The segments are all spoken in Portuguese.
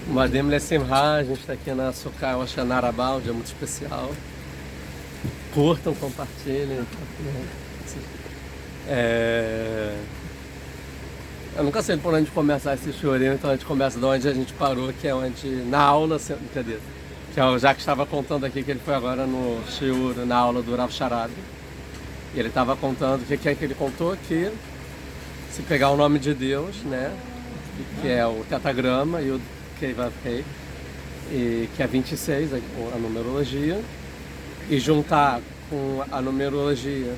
Moadim Lesimha, a gente está aqui na Sukkah Hoshana Rabbah, um dia muito especial. Curtam, compartilhem. Eu nunca sei por onde começar esse chorinho, então a gente começa de onde a gente parou, que é onde, na aula, brincadeira, que é o Jack estava contando aqui que ele foi agora no shiur, na aula do Rav Sharad. E ele estava contando, o que é que ele contou? Que se pegar o nome de Deus, né, que é o tetagrama e o Kei, e que é 26, a numerologia, e juntar com a numerologia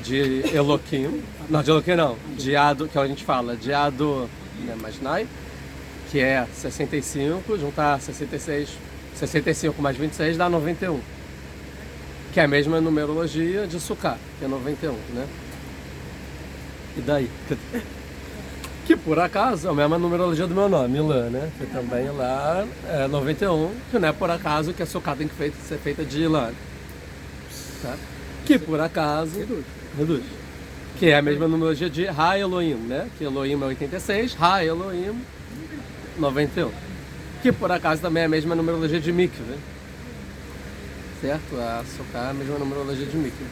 de Elohim, não, de Elohim não, de Ado, que a gente fala, de Ado, né, Masnai, que é 65, juntar 65 mais 26 dá 91, que é a mesma numerologia de Sukkah, que é 91, né? E daí? Que por acaso é a mesma numerologia do meu nome, Ilan, né? Que também lá é 91, que não é por acaso que a Sukkah tem que ser feita de Ilan. Tá? Que por acaso reduz. Que é a mesma numerologia de Ha Elohim, né? Que Elohim é 86, Ha Elohim 91. Que por acaso também é a mesma numerologia de Mikveh. Certo? A Sukkah é a mesma numerologia de Mikveh.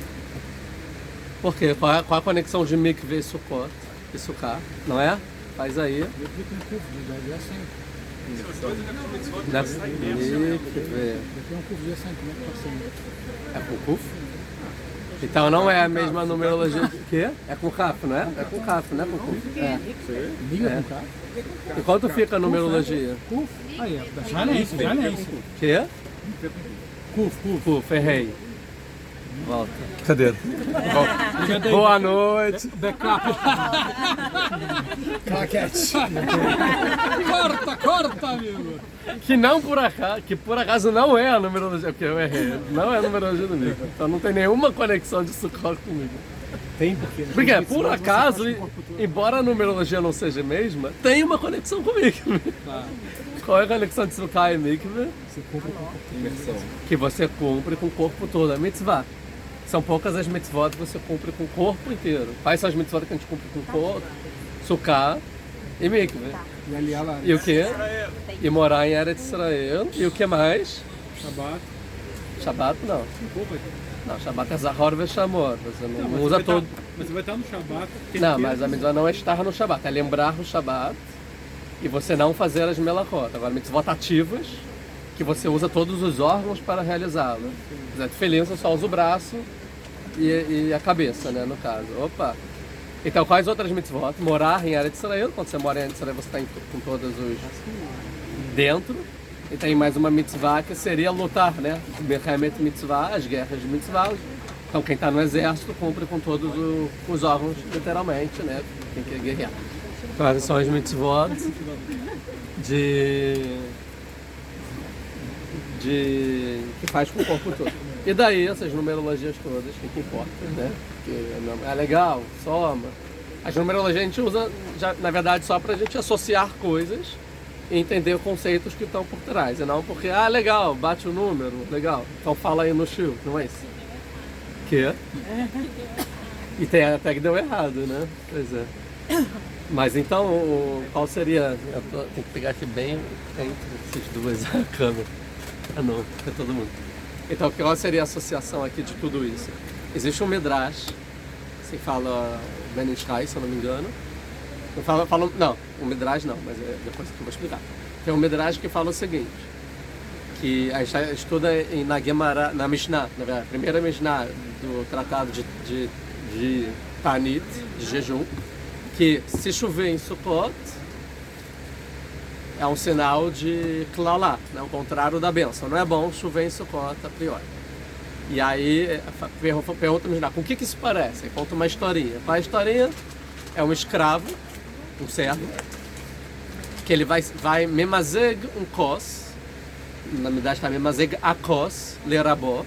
Por quê? Qual a conexão de Mikveh e Sukkot? E Sukkah, não é? Faz aí. É com Kuf? Então não é a mesma numerologia de quê? É com Kaf, não é? É com Kaf, não é com Kuf. É. E quanto fica a numerologia? Kuf? Aí, já nem isso. Quê? Kuf, errei. Volta. Cadê? Boa noite. Backup. Claquete. Corta, amigo. Que por acaso não é a numerologia, porque eu errei. Não é a numerologia do Mico. Então não tem nenhuma conexão de Sukkot comigo. Tem porque Por acaso, embora a numerologia não seja a mesma, tem uma conexão comigo. Claro. Qual é a conexão de Sukkah e Mikveh? você compra com Que você cumpre com o corpo todo, a mitzvah. São poucas as mitzvot que você cumpre com o corpo inteiro. Quais são as mitzvot que a gente cumpre com o corpo? Sukkah e Mikveh. e aliar lá. E o que? E morar em Eretz Israel. E o que mais? Shabbat. Shabbat não. Não, Shabbat é Zahor Veshamor. Você não usa todo. Mas você vai estar no Shabbat. Não, mas a mitzvah não é estar no Shabbat, é lembrar o Shabbat e você não fazer as melachot. Agora, mitzvot ativas, que você usa todos os órgãos para realizá-la. Se quiser feliz, você só usa o braço e a cabeça, né, no caso. Opa! Então, quais outras mitzvot? Morar em Eretz Israel. Quando você mora em Eretz Israel, você está com todos os dentro. E tem mais uma mitzvah que seria lutar, né? Behemet mitzvah, as guerras de mitzvah. Então, quem está no exército cumpre com todos os órgãos, literalmente, né? Tem que guerrear. Então, essas são as mitzvot que faz com o corpo todo. E daí, essas numerologias todas, o que importa, né? Que é legal, soma. As numerologias a gente usa, já, na verdade, só para a gente associar coisas e entender conceitos que estão por trás. E não porque, legal, bate o número, legal. Então fala aí no shiur, não é isso? Que? E tem até que deu errado, né? Pois é. Mas então, qual seria... Tem que pegar aqui bem entre essas duas a câmera. Não, para todo mundo. Então, qual seria a associação aqui de tudo isso? Existe um Midrash, se fala Ben Ishai, se eu não me engano. Não, um Midrash não, mas é depois que eu vou explicar. Tem um Midrash que fala o seguinte, que a gente estuda na Gemara, na Mishnah, na verdade, a primeira Mishnah do tratado de Tanit, de jejum, que se chover em Sukkot, é um sinal de Klalá, né? O contrário da bênção. Não é bom chover em Sukkot a priori. E aí, pergunta Mishnah, com o que isso parece? Aí conta uma historinha. Qual é a historinha? É um escravo, um servo, que ele vai memazeg um kos, na verdade está memazeg a kos, lerabó,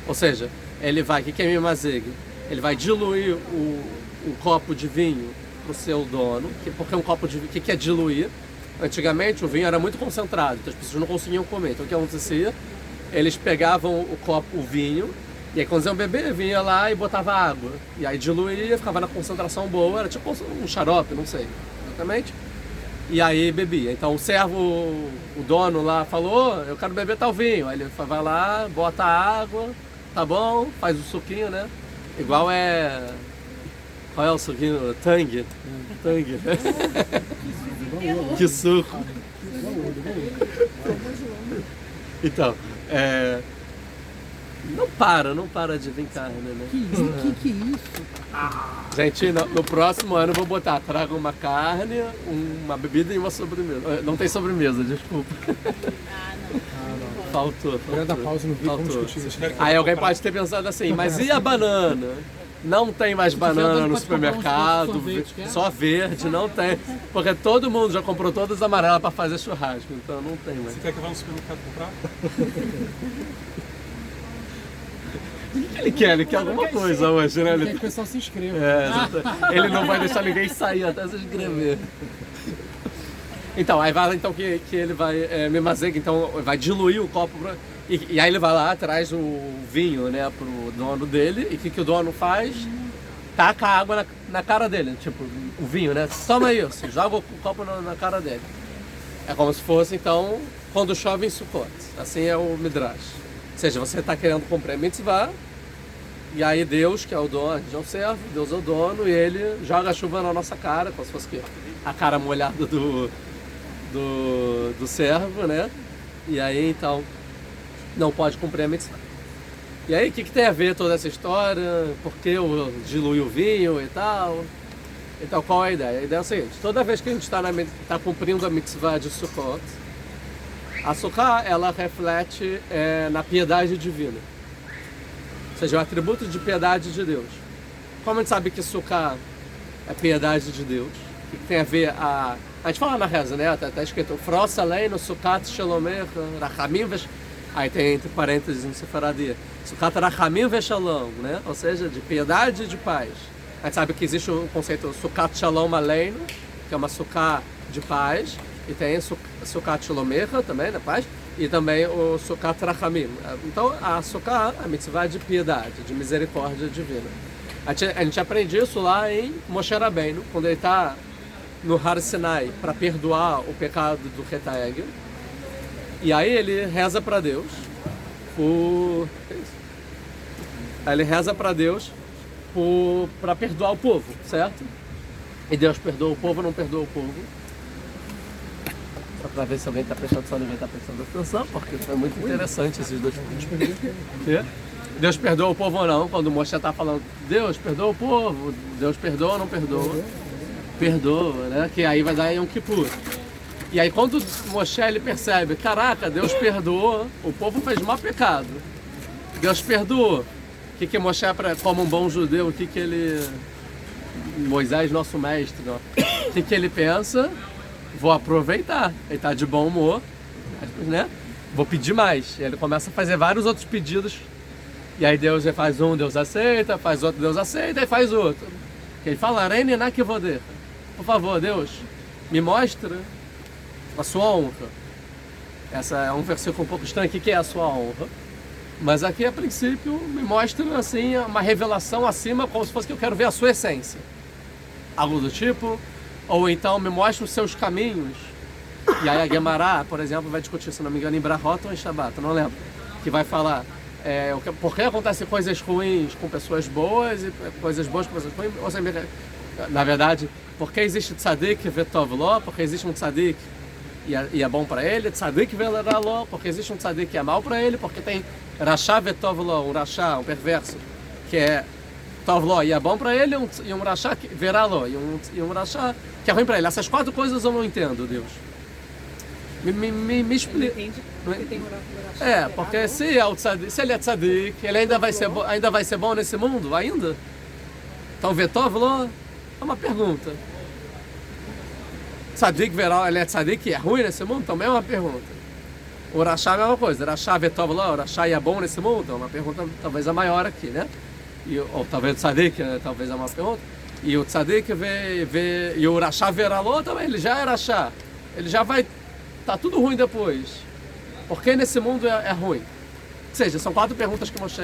ou seja, ele vai, o que é memazeg? Ele vai diluir um copo de vinho para o seu dono, porque um copo de vinho, o que é diluir? Antigamente o vinho era muito concentrado, então as pessoas não conseguiam comer, então o que acontecia? Eles pegavam o vinho, e aí quando iam beber, vinha lá e botava água. E aí diluía, ficava na concentração boa, era tipo um xarope, não sei exatamente. E aí bebia. Então o servo, o dono lá falou, eu quero beber tal vinho. Aí ele vai lá, bota água, tá bom, faz o suquinho, né? Igual é... Qual é o suquinho? Tang. Tang. Que suco. Então, não para de vir carne, né? Que isso? Gente, no próximo ano eu vou botar, traga uma carne, uma bebida e uma sobremesa. Não tem sobremesa, desculpa. Faltou. Hora da pausa no vídeo, vamos Faltou. discutir isso. Aí alguém pode ter pensado assim, mas e a banana? Não tem mais banana no supermercado, só verde, não tem. Porque todo mundo já comprou todas as amarelas para fazer churrasco, então não tem mais. Você quer que eu vá no supermercado comprar? O que ele quer? Ele quer alguma coisa hoje, né? Quer que Ele, o pessoal se inscreva. ele não vai deixar ninguém sair até se inscrever. Então, aí vai então que ele vai Memazeg, então vai diluir o copo e aí ele vai lá, traz o vinho, né, pro dono dele, e o que o dono faz? Taca a água na cara dele, tipo, o vinho, né? Toma isso, joga o copo na cara dele. É como se fosse, então, quando chove em Sukkot. Assim é o Midrash. Ou seja, você está querendo cumprir a mitzvah, e aí Deus, que é o dono, a gente é o servo, Deus é o dono, e ele joga a chuva na nossa cara, como se fosse a cara molhada do servo, né? E aí, então, não pode cumprir a mitzvah. E aí, o que tem a ver toda essa história? Por que eu diluí o vinho e tal? Então, qual é a ideia? A ideia é o seguinte, toda vez que a gente está cumprindo a mitzvah de Sukkot, a Sukkah, ela reflete na piedade divina. Ou seja, o atributo de piedade de Deus. Como a gente sabe que Sukkah é piedade de Deus? O que tem a ver a gente fala na reza, né? Tá escrito Frost Aleinu Sukkot Shalomer Rachamim Vesh... Aí tem entre parênteses no Sefaradia. Sukkot Rachamim Veshalom, né? Ou seja, de piedade e de paz. A gente sabe que existe o conceito Sukkot Shalom Aleinu, que é uma Sukkah de paz. E tem Sukkot Shalomecha também, na paz. E também o Sukkot Rachamim. Então, a Sukkah, a mitzvah de piedade, de misericórdia divina. A gente aprende isso lá em Moshe Rabbeinu, quando ele está no Har Sinai para perdoar o pecado do Retaeg. E aí ele reza para Deus Aí ele reza para Deus para perdoar o povo, certo? E Deus perdoa o povo ou não perdoa o povo? Só para ver se alguém está prestando atenção, ninguém está prestando atenção, porque foi muito interessante esses dois pontos. Deus perdoa o povo ou não? Quando o Moshe está falando, Deus perdoa o povo, Deus perdoa ou não perdoa? Perdoa, né? Que aí vai dar Yom Kippur. E aí quando Moshe ele percebe, caraca, Deus perdoou, o povo fez mau pecado. Deus perdoou. O que Moshe, como um bom judeu, o que ele... Moisés, nosso mestre, o que ele pensa? Vou aproveitar. Ele está de bom humor, né? Vou pedir mais. E ele começa a fazer vários outros pedidos. E aí Deus faz um, Deus aceita, faz outro, Deus aceita e faz outro. Ele fala, por favor, Deus, me mostra a sua honra. Essa é um versículo um pouco estranho. O que é a sua honra? Mas aqui, a princípio, me mostra assim, uma revelação acima, como se fosse que eu quero ver a sua essência. Algo do tipo. Ou então, me mostra os seus caminhos. E aí a Gemara, por exemplo, vai discutir, se não me engano, em Brahot ou em Shabbat, não lembro. Que vai falar, por que acontecem coisas ruins com pessoas boas e coisas boas com pessoas ruins? Ou seja, na verdade, por que existe tzadik vetov lo? Porque existe um tzadik e é bom para ele, tzadik velerá lo, porque existe um tzadik que é mal para ele, porque tem rachá vetov lo, um rachá, um perverso, que é tov lo e é bom para ele, e um rachá que verá lo, e um rachá que é ruim para ele. Essas quatro coisas eu não entendo, Deus. Me explica. Porque se ele é tzadik, ele ainda vai ser bom nesse mundo, ainda? Então vetov lo é uma pergunta. Tzadik verá, ele é tzadik e é ruim nesse mundo? Também é uma pergunta. O rachá é a mesma coisa. Rachá vetov lo, o rachá é bom nesse mundo? É uma pergunta talvez a maior aqui, né? Ou talvez o tzadik, talvez é uma pergunta. E o tzadik e o rachá verá lo também, ele já é rachá. Ele já vai... Tá tudo ruim depois. Por que nesse mundo é ruim? Ou seja, são quatro perguntas que Moshe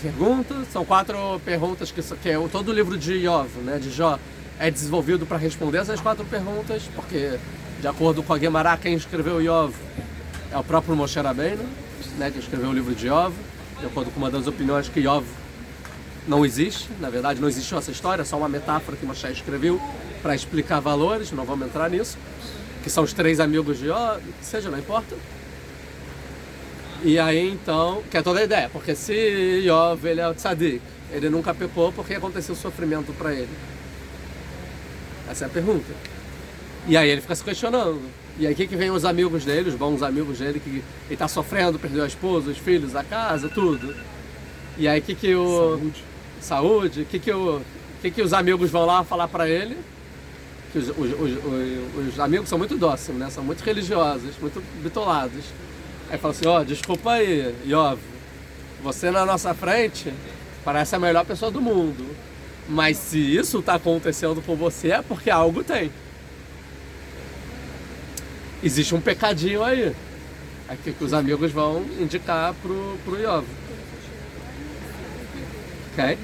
pergunta. São quatro perguntas que é todo o livro de Iov, né, de Jó, é desenvolvido para responder essas 4 perguntas, porque, de acordo com a Guemará, quem escreveu Iov é o próprio Moshe Rabbeinu, né, que escreveu o livro de Iov, de acordo com uma das opiniões que Iov não existe, na verdade não existiu essa história, é só uma metáfora que Moshe escreveu para explicar valores, não vamos entrar nisso, que são os 3 amigos de Iov, que seja, não importa. E aí então, que é toda a ideia, porque se Iov ele é o tzadik, ele nunca pecou, por que aconteceu sofrimento para ele? Essa é a pergunta. E aí ele fica se questionando. E aí o que vem os amigos dele, os bons amigos dele, que ele está sofrendo, perdeu a esposa, os filhos, a casa, tudo. E aí que o... Saúde. O que os amigos vão lá falar para ele? Que os amigos são muito dóceis, né? São muito religiosos, muito bitolados. Aí fala assim, ó, desculpa aí, Iov, você na nossa frente parece a melhor pessoa do mundo. Mas se isso está acontecendo com você é porque algo tem. Existe um pecadinho aí. Aqui que os amigos vão indicar pro Iov. Ok?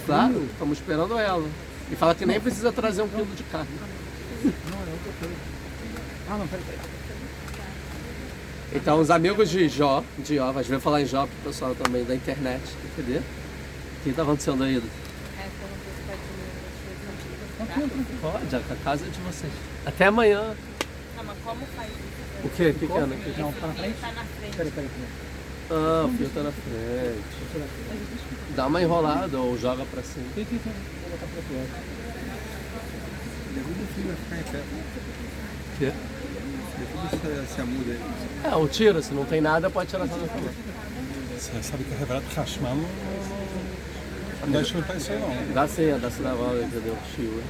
Claro, estamos esperando ela. E fala que nem precisa trazer 1 quilo de carne. Não, é outra coisa. Não, peraí. Então, os amigos de Jó, de Iov, às vezes falar em Jó pro pessoal também da internet, entendeu? O que está acontecendo aí? Pode, a casa é de vocês. Até amanhã. Não, mas como faz isso? O quê? O que é, né? Não, tá na frente? Tá na frente. Peraí. Ah, o fio tá na frente. Dá uma enrolada ou joga pra cima. Vou botar pra fora. Derruba o fio, vai ficar em pé. O quê? Derruba essa muda aí. Ou tira, se não tem nada, pode tirar só na frente. Você sabe que a Revelat Hashman não deixa eu isso aí não. Dá sim, dá sinal, entendeu? Chiu.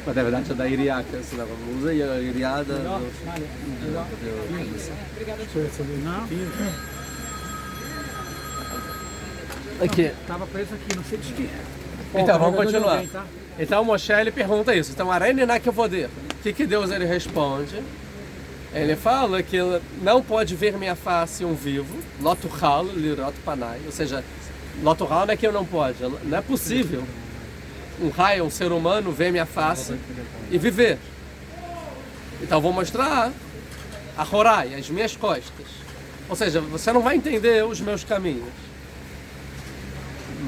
Mas na verdade é da Iriá, que é sinal. Usa aí a Iriá da... Não. Aqui. Tava preso aqui, não sei de quem é. Então, vamos carregador continuar. de alguém, tá? Então o Moshe ele pergunta isso. Então, Areniná que eu vou der. O que Deus ele responde? Ele fala que não pode ver minha face um vivo. Lotuchal, lirot panai. Ou seja, Lotuchal não é que eu não pode. Não é possível um raio, um ser humano, ver minha face e viver. Então eu vou mostrar a Horai, as minhas costas. Ou seja, você não vai entender os meus caminhos.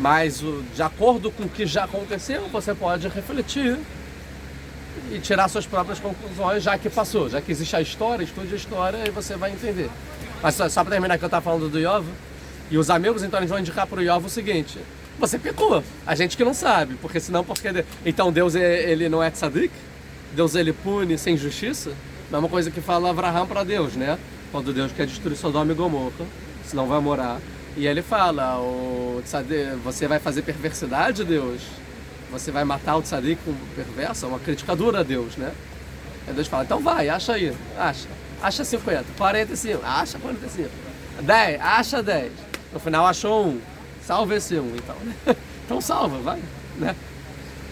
Mas de acordo com o que já aconteceu, você pode refletir e tirar suas próprias conclusões, já que passou, já que existe a história, estude a história e você vai entender. Mas só para terminar que eu estava falando do Iov, e os amigos então eles vão indicar para o Iov o seguinte: você pecou, a gente que não sabe, porque senão, então Deus ele não é tzadik? Deus ele pune sem justiça? Mesma coisa que fala Abraham para Deus, né? Quando Deus quer destruir Sodoma e Gomorra, senão vai morar. E ele fala, você vai fazer perversidade, Deus? Você vai matar o tzadik com perverso? É uma crítica dura a Deus, né? Aí Deus fala, então vai, acha aí, acha 50, 45, acha 45, 10, acha 10. No final achou 1, salva esse 1, então. Então salva, vai, né?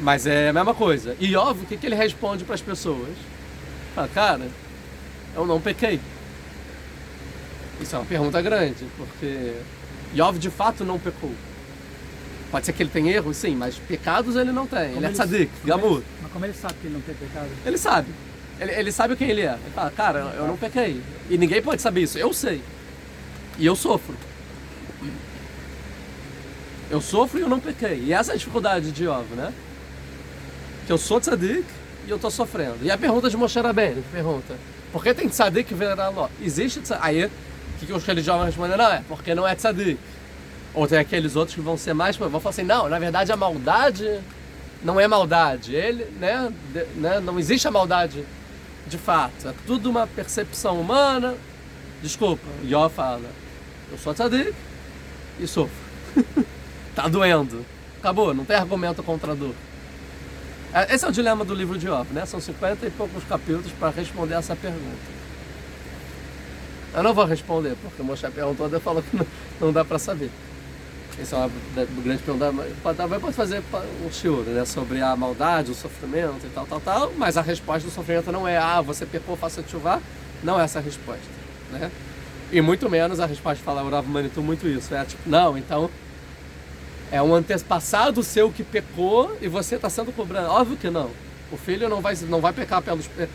Mas é a mesma coisa. E óbvio, o que ele responde para as pessoas? Fala, cara, eu não pequei. Isso é uma pergunta grande, porque Iov de fato não pecou. Pode ser que ele tenha erros, sim, mas pecados ele não tem. Ele é tzadik, gamur. Mas como ele sabe que ele não tem pecado? Ele sabe. Ele sabe quem ele é. Ele fala, cara, eu não pequei. E ninguém pode saber isso. Eu sei. E eu sofro. Eu sofro e eu não pequei. E essa é a dificuldade de Iov, né? Que eu sou tzadik e eu tô sofrendo. E a pergunta de Moshe Rabbeinu, que pergunta, por que tem tzadik que verá Ló? Existe tzadik? Aí, o que os religiosos vão responder? Não, é porque não é tzadik. Ou tem aqueles outros que vão ser mais, vão falar assim, não, na verdade a maldade não é maldade. Ele, né, não existe a maldade de fato. É tudo uma percepção humana. Desculpa, Iov fala, eu sou tzadik e sofro. Tá doendo. Acabou, não tem argumento contra a dor. Esse é o dilema do livro de Iov, né? São 50 e poucos capítulos para responder essa pergunta. Eu não vou responder, porque o Moshe perguntou, eu falo que não dá para saber. Essa é uma grande pergunta. Talvez pode fazer um shiur, né? Sobre a maldade, o sofrimento e tal. Mas a resposta do sofrimento não é, você pecou, faça chuva. Não é essa a resposta, né? E muito menos a resposta fala, o Rav Manitou muito isso. É tipo, não, então é um antepassado seu que pecou e você está sendo cobrado. Óbvio que não. O filho não vai pecar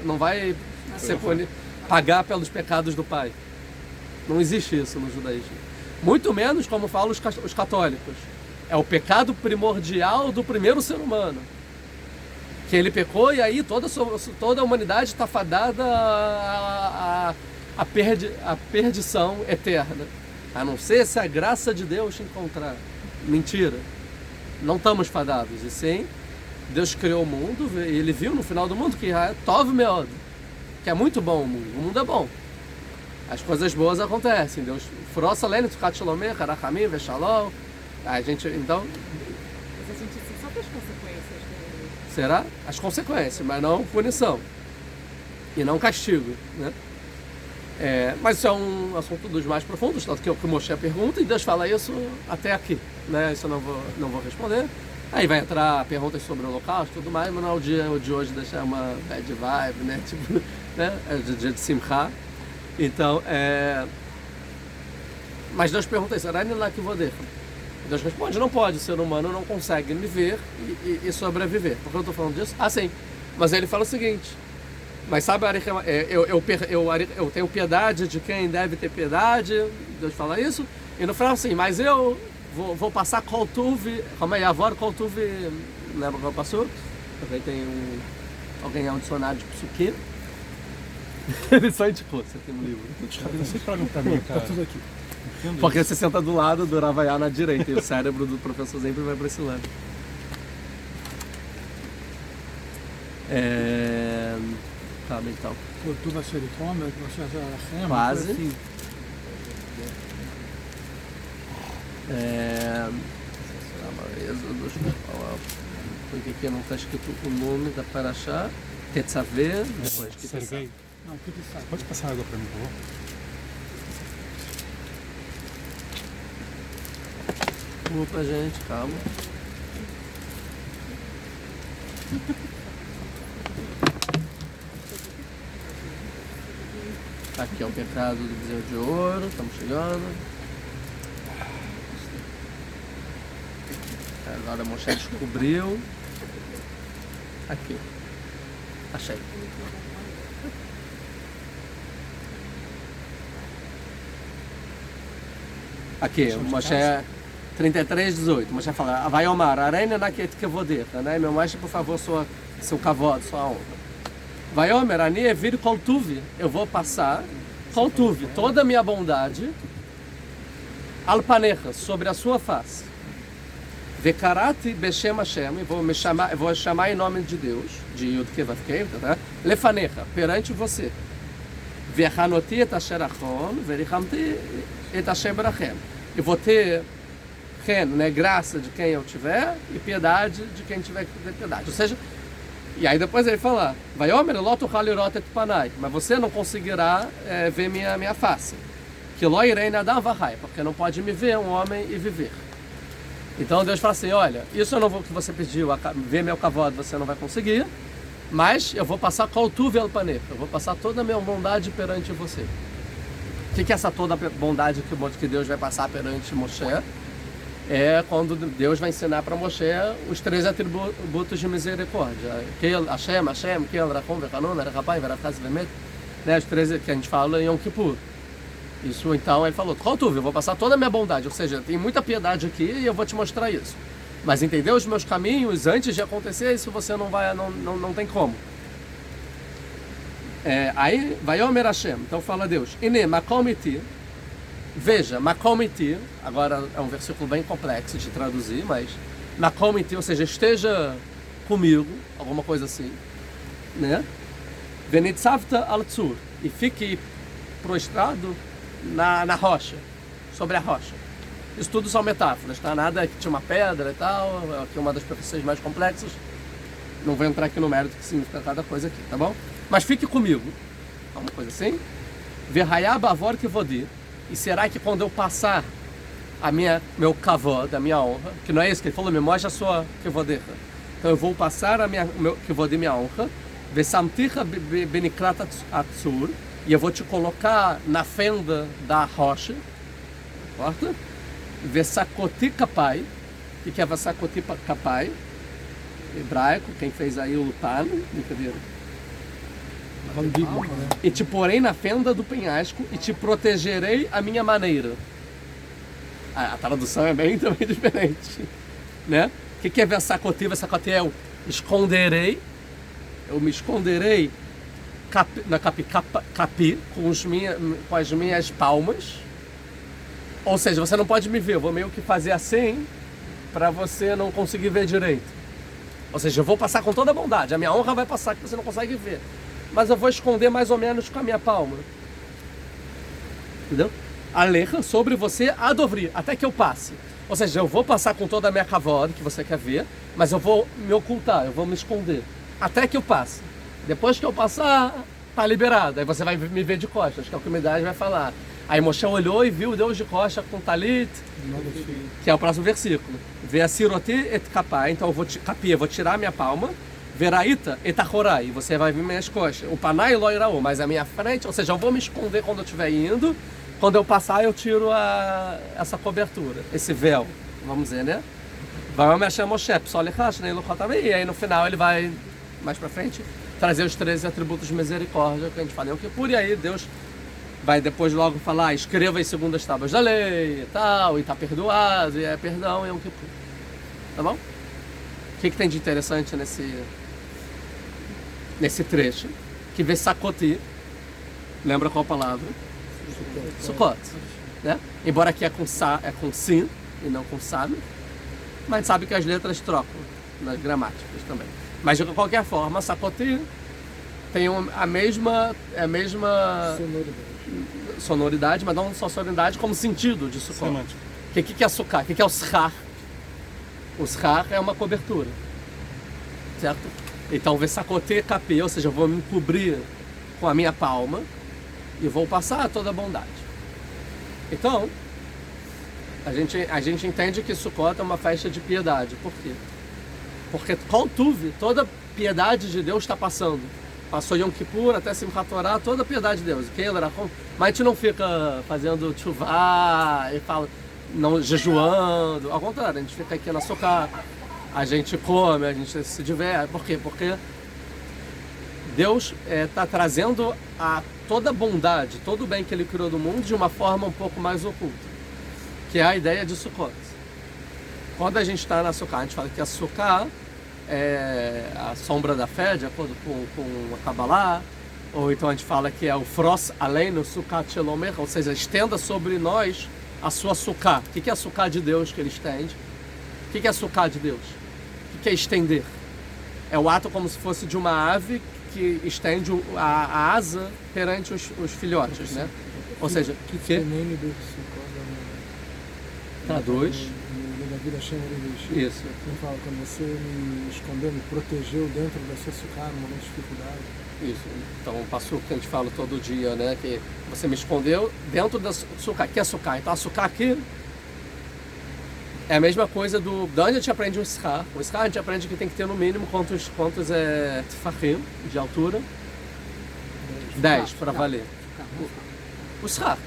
não vai pagar pelos pecados do pai. Não existe isso no judaísmo. Muito menos, como falam os católicos. É o pecado primordial do primeiro ser humano. Que ele pecou e aí toda a humanidade está fadada à perdição eterna. A não ser se a graça de Deus te encontrar. Mentira. Não estamos fadados. E sim, Deus criou o mundo e ele viu no final do mundo que é Tov Meod, que é muito bom o mundo. O mundo é bom. As coisas boas acontecem. Deus frossa lene tukat shalomeh, harachamim veshalom. A gente, então... Mas a gente sabe as consequências dele. Será? As consequências, mas não punição. E não castigo, né? Mas isso é um assunto dos mais profundos, tanto que o Moshe pergunta e Deus fala isso até aqui, né? Isso eu não vou responder. Aí vai entrar perguntas sobre o holocausto e tudo mais, mas não é o dia de hoje deixar uma bad vibe, né? Tipo, né? É o dia de Simcha. Então, mas Deus pergunta isso, Deus responde, não pode, o ser humano não consegue viver e sobreviver. Por que eu estou falando disso? Ah, sim. Mas ele fala o seguinte, mas sabe, eu tenho piedade de quem deve ter piedade, Deus fala isso, e no final assim, mas eu vou passar Koltuv, como é, Yavor Koltuv, lembra qual passou? Também tem alguém é um dicionário de psukim. Ele só indicou, você tem um livro. Não sei para mim, cara. Tá tudo aqui. Porque você senta do lado do Ravaiá na direita e o cérebro do professor sempre vai para esse lado. Calma então. Kultura Xericoma, que quase. assim. Por que aqui não está escrito o nome da Paraxá? Tetzaveh, depois que Serguei. Não, o que que sabe? Pode passar água para mim, por favor? Desculpa, gente, calma. Aqui é o pecado do bezerro de ouro, estamos chegando. Agora a Moshe descobriu. Aqui. Achei. Aqui, Moshe 33:18. Moshe fala, vai Omar, arena naquele que eu vou deitar, né? Meu macho, por favor, seu cavalo, sua honra. Vai Omer, ani evir koltuv, eu vou passar koltuv, toda a minha bondade, alpanecha, sobre a sua face. Vekarati beshem Hashem, eu vou chamar em nome de Deus, de Yud Kevav Kev, tá? Lefanecha, perante você. Vechanoti et asher achon, verichamti et asher berachem. Eu vou ter né, graça de quem eu tiver e piedade de quem tiver que ter piedade. Ou seja, e aí depois ele fala, vai Omer, loto halirot et panai, mas você não conseguirá ver minha face. Que lo irei nadar vahai, porque não pode me ver um homem e viver. Então Deus fala assim, olha, isso eu não vou que você pediu, ver meu cavalo você não vai conseguir, mas eu vou passar koltuv el panecha, eu vou passar toda a minha bondade perante você. O que é essa toda a bondade que Deus vai passar perante Moshe? É quando Deus vai ensinar para Moshe os 3 atributos de misericórdia. Hashem, Kel, Rachom, Vechanon, Rapai, Verachaz, Vemet, né, os 3 que a gente fala em Yom Kippur. Isso então ele falou, Koltuv, eu vou passar toda a minha bondade, ou seja, tem muita piedade aqui e eu vou te mostrar isso. Mas entendeu os meus caminhos antes de acontecer, isso você não tem como. Aí vai Omer Hashem, então fala Deus, Ine, Makom iti, veja, Makom iti, agora é um versículo bem complexo de traduzir, mas Makom iti, ou seja, esteja comigo, alguma coisa assim, né? Venitzavta al tzur, e fique prostrado na rocha, sobre a rocha. Isso tudo são metáforas, tá? Nada que tinha uma pedra e tal, aqui é uma das profissões mais complexas. Não vou entrar aqui no mérito que significa cada coisa aqui, tá bom? Mas fique comigo, uma coisa assim. Verraiá bavor que vou dir. E será que quando eu passar meu kavod, a minha honra, que não é isso que ele falou, me mostra a sua kevodecha. Então eu vou passar meu kevodim, minha honra. Vesamticha benikrat atzur. E eu vou te colocar na fenda da rocha. Importa? Vesakoti kapai. O que é vesakoti kapai? hebraico, quem fez aí o Tano, brincadeira. Nome bíblico, né? E te porei na fenda do penhasco e te protegerei à minha maneira. A tradução é bem também diferente, né? O que é Vessacote? Vessacote é eu esconderei, eu me esconderei capi com as minhas palmas. Ou seja, você não pode me ver, eu vou meio que fazer assim para você não conseguir ver direito. Ou seja, eu vou passar com toda a bondade, a minha honra vai passar que você não consegue ver. Mas eu vou esconder mais ou menos com a minha palma. Entendeu? Aleja sobre você a Dovri, até que eu passe. Ou seja, eu vou passar com toda a minha kavod, que você quer ver, mas eu vou me ocultar, eu vou me esconder. Até que eu passe. Depois que eu passar, tá liberado. Aí você vai me ver de costas, que a comunidade vai falar. Aí Moshe olhou e viu Deus de costas com talit, que é o próximo versículo. Vê a sirote et kapá, então eu vou tirar minha palma. Veraíta etachorai, você vai ver minhas costas. O panai loiraô, mas a minha frente, ou seja, eu vou me esconder quando eu estiver indo. Quando eu passar, eu tiro essa cobertura, esse véu, vamos dizer, né? Vai me chamar Moshe, só e aí no final ele vai, mais pra frente, trazer os 13 atributos de misericórdia que a gente fala em Yom Kippur, e aí Deus vai depois logo falar, escreva as segundas tábuas da lei e tal, e tá perdoado, e é perdão em Yom Kippur. Tá bom? O que tem de interessante nesse trecho? Que vê Sakoti, lembra qual palavra? Sukkot, né? Embora aqui é com sim e não com sabe, mas a gente sabe que as letras trocam nas gramáticas também. Mas de qualquer forma, Sakoti tem a mesma sonoridade, mas não só sonoridade, como sentido de Sukkot. O que é Sukkah? O que é o Schar? O Schar é uma cobertura, certo? Então, Vessacote capê, ou seja, eu vou me cobrir com a minha palma e vou passar toda a bondade. Então, a gente entende que Sukkot é uma festa de piedade. Por quê? Porque Kol Tuv, toda piedade de Deus está passando. Passou Yom Kippur até Simchat Torah, toda a piedade de Deus. Mas a gente não fica fazendo tchuvá e fala, não jejuando. Ao contrário, a gente fica aqui na Sukkah, a gente come, a gente se diverte. Por quê? Porque Deus está trazendo toda a bondade, todo o bem que Ele criou do mundo de uma forma um pouco mais oculta, que é a ideia de Sukkot. Quando a gente está na Sukkah, a gente fala que a Sukkah é a sombra da fé, de acordo com a Kabbalah, ou então a gente fala que é o Fros Aleinu Sukkah Shelomer, ou seja, estenda sobre nós a sua Sukkah. O que é a Sukkah de Deus que Ele estende? O que é a Sukkah de Deus? O que é estender? É o ato como se fosse de uma ave que estende a asa perante os filhotes, né? Ou seja, que traduz. Isso. Ele fala, quando você me escondeu, me protegeu dentro da sua Sukkah no momento de dificuldade. Isso. Então, o passuco que a gente fala todo dia, né? Que você me escondeu dentro da Sukkah. Que é Sukkah? Então, a Sukkah aqui é a mesma coisa de onde a gente aprende o Schar. O Schar a gente aprende que tem que ter no mínimo quantos tefachim de altura? 10 para valer. O Schar,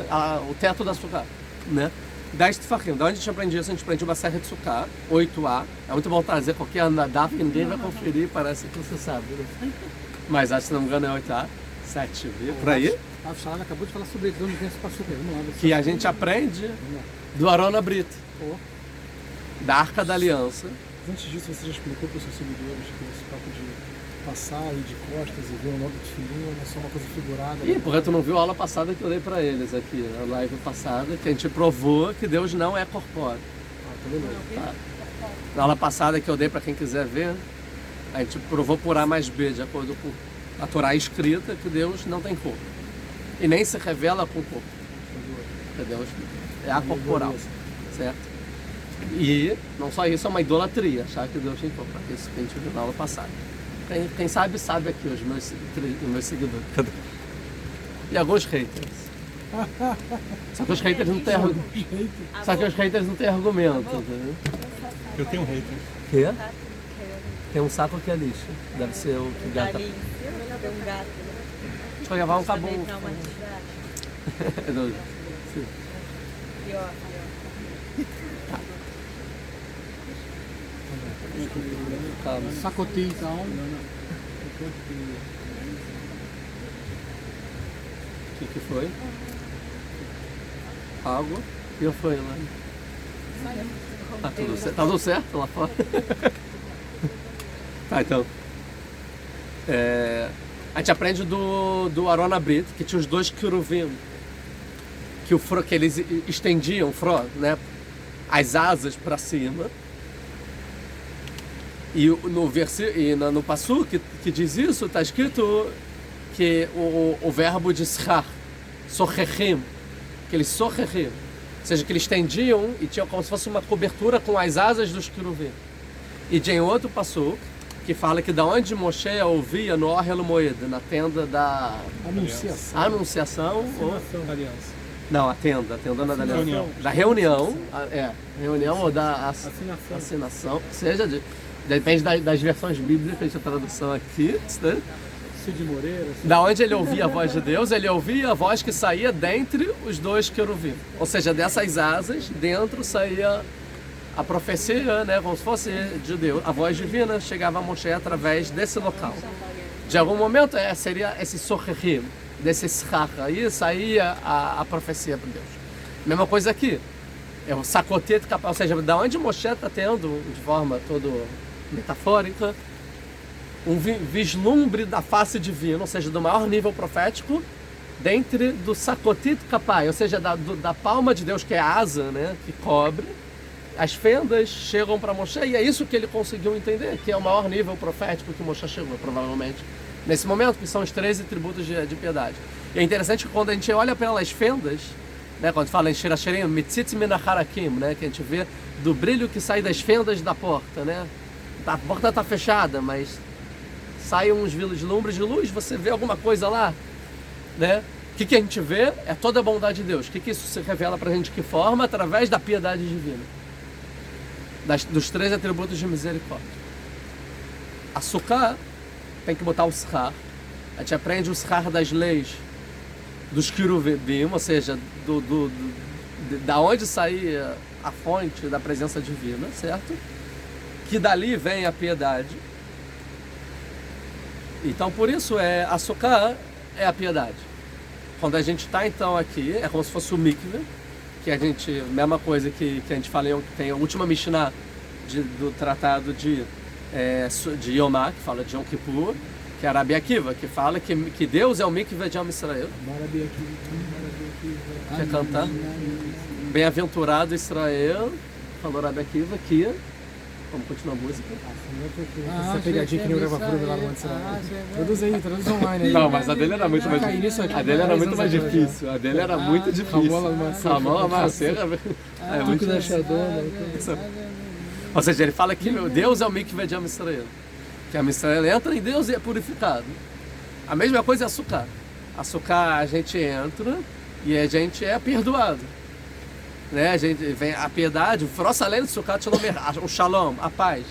o teto da Sukkah, né? 10 tefachim. Da onde a gente aprende isso? A gente aprende uma serra de Sukkah, 8A. É muito bom trazer qualquer andadaf que ninguém vai conferir, parece que você sabe, né? Mas acho que se não me engano é 8A, 7B, por aí. A Shalana acabou de falar sobre isso, onde tem esse passuco. Vamos lá. Que a gente aprende do Arona Brito. Da Arca da Aliança. Antes disso, você já explicou para os seus seguidores que esse papo de passar aí de costas e ver o nome do filhinho não é só uma coisa figurada. Ih, porque tu não viu a aula passada que eu dei para eles aqui, a live passada, que a gente provou que Deus não é corpóreo. Tá? Na aula passada que eu dei para quem quiser ver, a gente provou por A mais B, de acordo com a Torá escrita, que Deus não tem corpo. E nem se revela com corpo. Que Deus é acorporal, certo? E não só isso, é uma idolatria, achar que Deus tem corpo. Isso que a gente viu na aula passada. Quem sabe, sabe aqui os meus seguidores. E alguns haters. Só que os haters não têm argumento. Só que os haters não têm argumento, entendeu? Eu tenho um hater. Quê? Tem um saco aqui é lixo. Deve ser o que gata. Tem um gato. Deixa eu levar um cabum. Pior. Calma. Sacoti, então. O que foi? Água. E eu fui lá. Tá tudo certo lá fora? Tá, então. A gente aprende do Arona Brit, que tinha os dois querubim, que eles estendiam né, as asas para cima. E no Passu que diz isso, está escrito que o verbo de schar, socherrim, que eles socherrim, ou seja, que eles estendiam e tinham como se fosse uma cobertura com as asas dos querubim. E tem outro Passu que fala que da onde Moshe ouvia no Ohel Moed, na tenda da Anunciação Aliança. não, a tenda não é da aliança. Da reunião, reunião ou da assinação, seja depende das versões bíblicas, a tradução aqui, né? Cid Moreira. Da onde ele ouvia a voz de Deus, ele ouvia a voz que saía dentre os dois querubim. Ou seja, dessas asas, dentro saía a profecia, né, como se fosse de Deus. A voz divina chegava a Moshe através desse local. De algum momento, seria esse sorrir, desse schach, aí saía a profecia para Deus. Mesma coisa aqui. É o sacotete capaz, ou seja, da onde Moshe está tendo, de forma todo metafórica, um vislumbre da face divina, ou seja, do maior nível profético, dentre do sacotete capaz, ou seja, da palma de Deus, que é a asa, né, que cobre. As fendas chegam para Moshe e é isso que ele conseguiu entender, que é o maior nível profético que Moshe chegou, provavelmente, nesse momento, que são os 13 tributos de piedade. E é interessante que quando a gente olha pelas fendas, né, quando fala em Shirashirim, Mitzitz Minacharakim, né, que a gente vê do brilho que sai das fendas da porta, né? A porta está fechada, mas saem uns vislumbres de luz, você vê alguma coisa lá, né? O que a gente vê é toda a bondade de Deus. O que isso se revela para a gente? Que forma? Através da piedade divina. Dos 13 atributos de misericórdia. A Sukkah tem que botar o schar. A gente aprende o schar das leis dos querubim, ou seja, da onde saía a fonte da presença divina, certo? Que dali vem a piedade. Então, por isso, a Sukkah é a piedade. Quando a gente está, então, aqui, é como se fosse o mikveh, que a gente, mesma coisa que a gente falou, que tem a última Mishnah do tratado de Yomá, que fala de Yom Kippur, que é Rabi Akiva, que fala que Deus é o mikveh de Am Israel. Quer cantar? Bem-aventurado Israel, falou Rabi Akiva, que... Vamos continuar a música? Essa pegadinha que nem o gravador lá no antes. Traduz online aí. Não, mas a dele era muito mais difícil. A dele era muito mais difícil. A dele era muito difícil. Ramon Maceira. É muito difícil. Ou seja, ele fala que Deus é o mikveh de Am Israel. Que Am Israel entra em Deus e é purificado. A mesma coisa é a Sukkah. A Sukkah a gente entra e a gente é perdoado. Né? A gente vem a piedade, o shalom, a paz.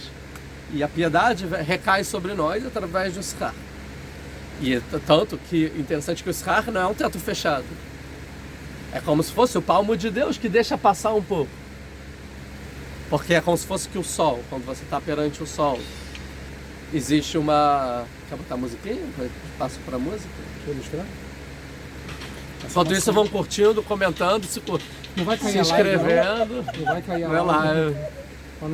E a piedade recai sobre nós através do schar. E tanto que interessante que o schar não é um teto fechado. É como se fosse o palmo de Deus que deixa passar um pouco. Porque é como se fosse que o sol, quando você está perante o sol, existe uma... Quer botar a musiquinha? Passo para a música? Deixa eu ilustrar. Enquanto isso, vão curtindo, comentando, se inscrevendo. Não vai cair a Não é live. lá.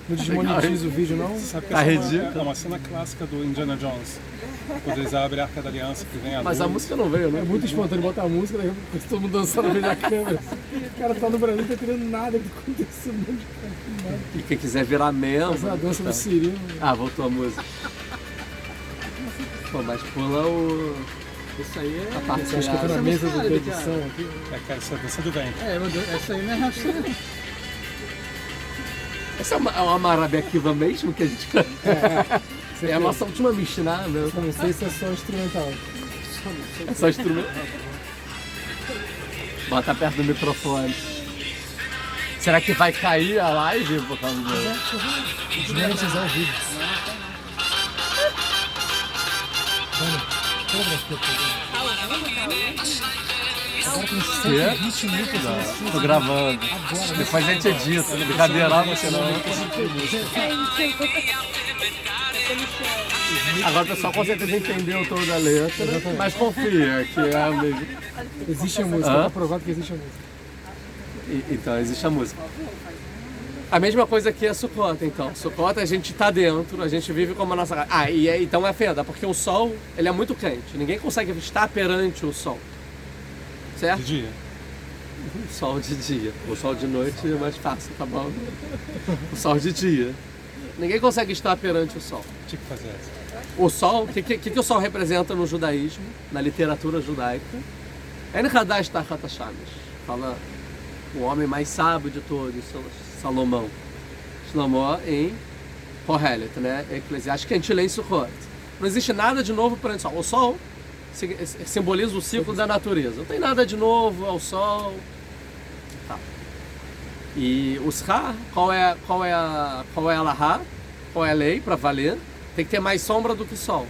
Não desmonetiza o vídeo, não? Sabe que Tá essa ridículo. é uma cena clássica do Indiana Jones. Quando eles abrem a Arca da Aliança, que vem a Mas a luz. música não veio, né? É muito espontâneo botar a música, daqui a pouco todo mundo dançando na frente da câmera. O cara tá no Brasil, tá entendendo nada do que aconteceu. E quem quiser virar membro... Essa é a dança do Cirilo. Ah, voltou a música. Pô, mas pula o... Isso aí é. A parte Você acha que eu tô na mesa cara, de edição aqui? É, cara, essa dança do vento. É, meu Deus, essa aí não é racha. Essa é uma Rabi Akiva mesmo que a gente... É a nossa última Mishnah, né? Eu não sei se é só instrumental. É só instrumento. Bota perto do microfone. Será que vai cair a live por causa do... Desmonetizar o vídeo. Vamos, Agora tem Quê? 120 mil pessoas assistindo. Tô gravando. Depois a gente edita. Brincadeira, lá você não. Agora o pessoal com certeza entendeu toda a letra, mas confia que é a mesma. Existe a música, Hã? tá provado que existe a música. Então, existe a música. A mesma coisa que a Sukkot, então. Sukkot a gente tá dentro, a gente vive como a nossa casa. Ah, e é, então é fenda, porque o sol, ele é muito quente. Ninguém consegue estar perante o sol. Certo? De dia. O sol de dia. O sol de noite é mais fácil, tá bom? O sol de dia. Ninguém consegue estar perante o sol. Tinha que fazer essa. O sol, o que o sol representa no judaísmo, na literatura judaica? En Hadash Tachat Hashamesh. Fala o homem mais sábio de todos, Salomão. Shlomo em Kohelet, né? Eclesiastes, que a gente lê em Sukkot. Não existe nada de novo perante o sol. O sol simboliza o ciclo da natureza. Não tem nada de novo ao sol. Tá. E o Shah, qual é a Lahá? Qual é a lei para valer? Tem que ter mais sombra do que sol.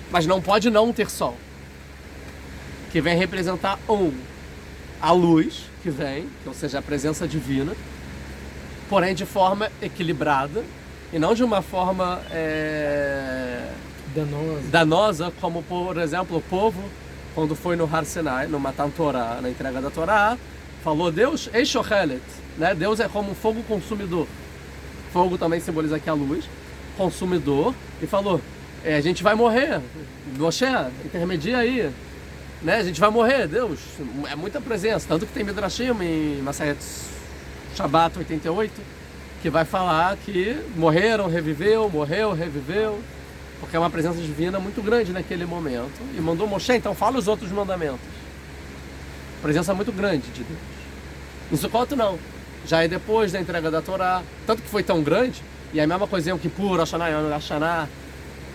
Mas não pode não ter sol. Que vem representar a luz que vem, ou seja, a presença divina, porém de forma equilibrada e não de uma forma danosa, como por exemplo o povo, quando foi no Har Sinai, no Matan Torah, na entrega da Torá, falou Deus, Eishochelet, né? Deus é como um fogo consumidor. Fogo também simboliza aqui a luz, consumidor, e falou, a gente vai morrer, Moshe, intermedia aí, né? A gente vai morrer, Deus, é muita presença, tanto que tem Midrashim em Masayet Shabbat 88, que vai falar que morreram, reviveu, morreu, reviveu, porque é uma presença divina muito grande naquele momento, e mandou Moshe, então fala os outros mandamentos. Presença muito grande de Deus. Em Sukkot não, já é depois da entrega da Torá, tanto que foi tão grande, e a mesma coisa em Yom Kippur, Rosh Hashanah,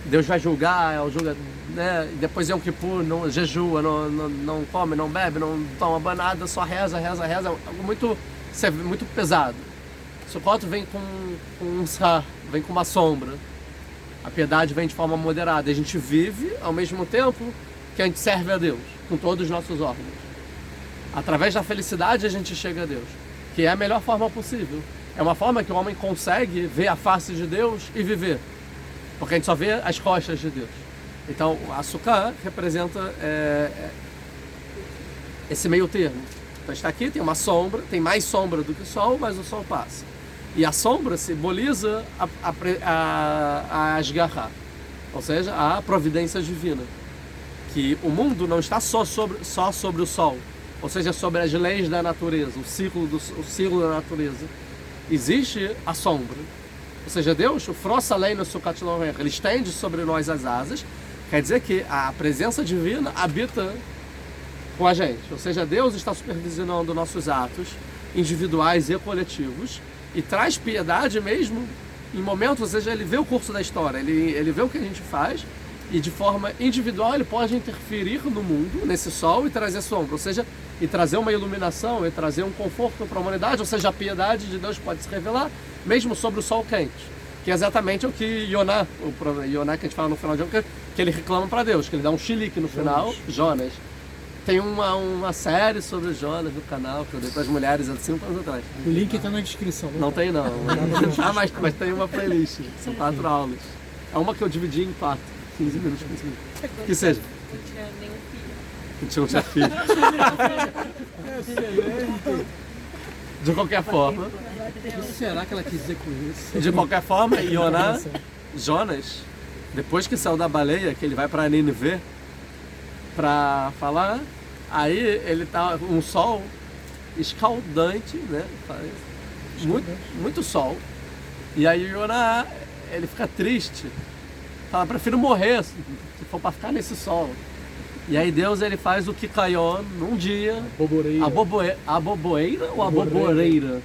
Deus vai julgar, julga, né? E depois Yom Kippur não jejua, não come, não bebe, não toma banho, nada, só reza, algo muito pesado. Sukkot vem com um Shah, vem com uma sombra. A piedade vem de forma moderada. A gente vive ao mesmo tempo que a gente serve a Deus, com todos os nossos órgãos. Através da felicidade a gente chega a Deus, que é a melhor forma possível. É uma forma que o homem consegue ver a face de Deus e viver. Porque a gente só vê as costas de Deus. Então, a Sukkah representa esse meio termo. Então, está aqui, tem uma sombra, tem mais sombra do que o sol, mas o sol passa. E a sombra simboliza a Ashgahá, ou seja, a providência divina. Que o mundo não está só sobre o sol, ou seja, sobre as leis da natureza, o ciclo da natureza. Existe a sombra. Ou seja, Deus, o Frossa Lei no Sukkot Loher, ele estende sobre nós as asas, quer dizer que a presença divina habita com a gente. Ou seja, Deus está supervisionando nossos atos individuais e coletivos e traz piedade mesmo em momentos, ou seja, ele vê o curso da história, ele vê o que a gente faz e de forma individual ele pode interferir no mundo, nesse sol, e trazer sombra, ou seja, e trazer uma iluminação, e trazer um conforto para a humanidade, ou seja, a piedade de Deus pode se revelar mesmo sobre o sol quente, que é exatamente o que Yoná que a gente fala no final de Jonas, que ele reclama para Deus, que ele dá um chilique no final, Jonas. Tem uma série sobre Jonas no canal que eu dei para as mulheres há 5 anos atrás. O link está na descrição. Não tem não. Mas tem uma playlist, são 4 aulas. É uma que eu dividi em 4, 15 minutos, 15 minutos. Que seja. Não tinha nenhum filho. Não tinha filho. De qualquer forma. O que será que ela quis dizer com isso? De qualquer forma, Jonas, depois que saiu da baleia, que ele vai para Nínive para falar, aí ele tá um sol escaldante, né? Muito sol. E aí Jonas, ele fica triste. Fala, prefiro morrer se for para ficar nesse sol. E aí Deus ele faz o Kikayon num dia. A boboeira ou a boboreira?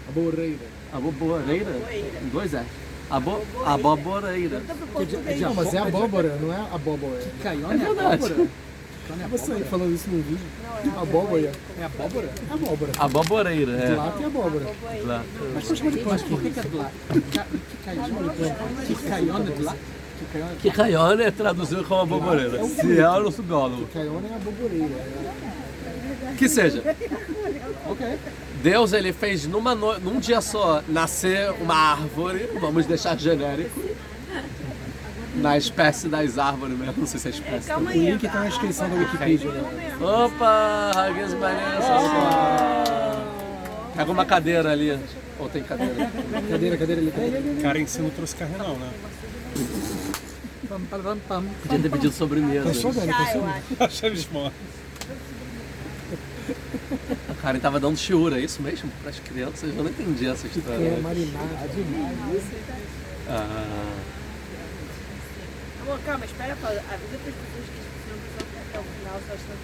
A boboreira? Em 2 é. A boboreira. Não, mas é abóbora, não é abóbora. Caiona É verdade. abóbora? Você aí falando isso no vídeo. Abóbora. É abóbora? É abóbora. A boboreira, De lá tem abóbora. Lá. Mas por que é de lá? Caiona de lá? Kikaione é traduzido como aboboreira. Se é, eu não sou biólogo. Caiona é a boboreira. Que seja, Ok. Deus ele fez num dia só nascer uma árvore, vamos deixar genérico, na espécie das árvores mesmo, não sei se é espécie. Calma O aí. link tá na descrição da Wikipedia. Né? Opa, Raguês Maneiro, pega uma cadeira ali, ou tem cadeira? Cadeira ali. Karen, você não trouxe carne não, né? Pam, pam, pam, pam. Podia ter pedido sobremesa. Pensou, Dani? Chá, Pensou? eu acho. Achei eles mortos. A Karen tava dando chiura, é isso mesmo? Para as crianças, eu não entendi essa É, história. marinada demais. Ah, Amor, calma, espera, Paulo. Avisa para as pessoas que não precisam ficar até o final, só estão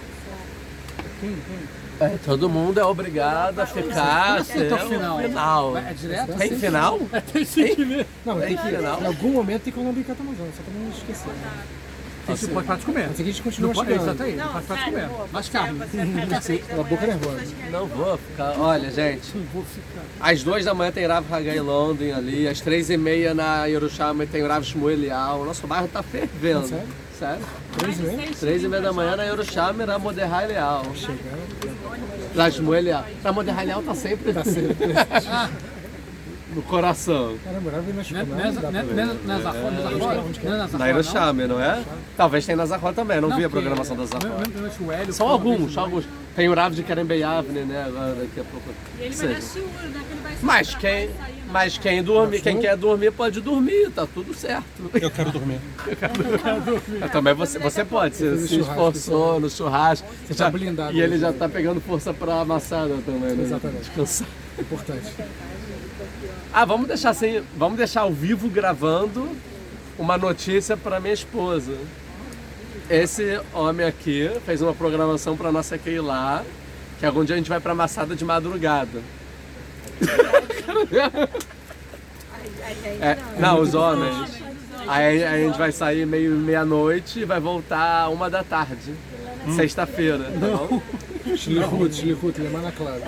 precisando. todo mundo é obrigado a ficar até Até o final. É direto? Tem final? Tem que ver. Não, Tem tem que que ir, não? em algum momento tem que ir no Bicato Amazônia, só pra não esquecer. Você pode comer. Mas aqui a gente continua Não pode, chegando. exatamente. Não, Pode sério, comer. amor, Mais você carne. vai pra frente da A boca manhã, nervosa. as pessoas querem. Não vou ficar. Olha, gente, Vou ficar. às 2 da manhã tem Rav Hagai London ali, às 3h30 na Yerushalmi tem o Rav Shmuel Elial. O nosso bairro tá fervendo. Sério? Sério? 3h30? 3h30 da manhã na Yerushalmi, Rav Mordechai Elial. Chegando. Rav Shmuel Elial. Rav Mordechai Elial tá sempre Tá cedo. no coração. Caramba, agora vem na Chicago. Não dá pra ver. Na Zahó? Na Yerushalmi, não é? Talvez tenha na Zahó também, não vi a programação da Zahó. São alguns. Tem o Rav de Kerem Beyavne, né? Agora daqui a pouco. E ele vai dar shiur, né? Que ele vai Mas quem dormir, quem quer dormir pode dormir, tá tudo certo. Eu quero dormir. Também você pode, você se esforçou no churrasco. Você tá blindado, e ele já tá pegando força pra amassada também, né? Exatamente. Descansar. Importante. Ah, vamos deixar assim, vamos deixar ao vivo gravando uma notícia para minha esposa. Esse homem aqui fez uma programação para nossa Keilah, que algum dia a gente vai para Massada de madrugada. Não, os homens. Aí a gente vai sair meia-noite e vai voltar 1 da tarde. Sexta-feira, tá bom? Shlichut, Lemana Clara.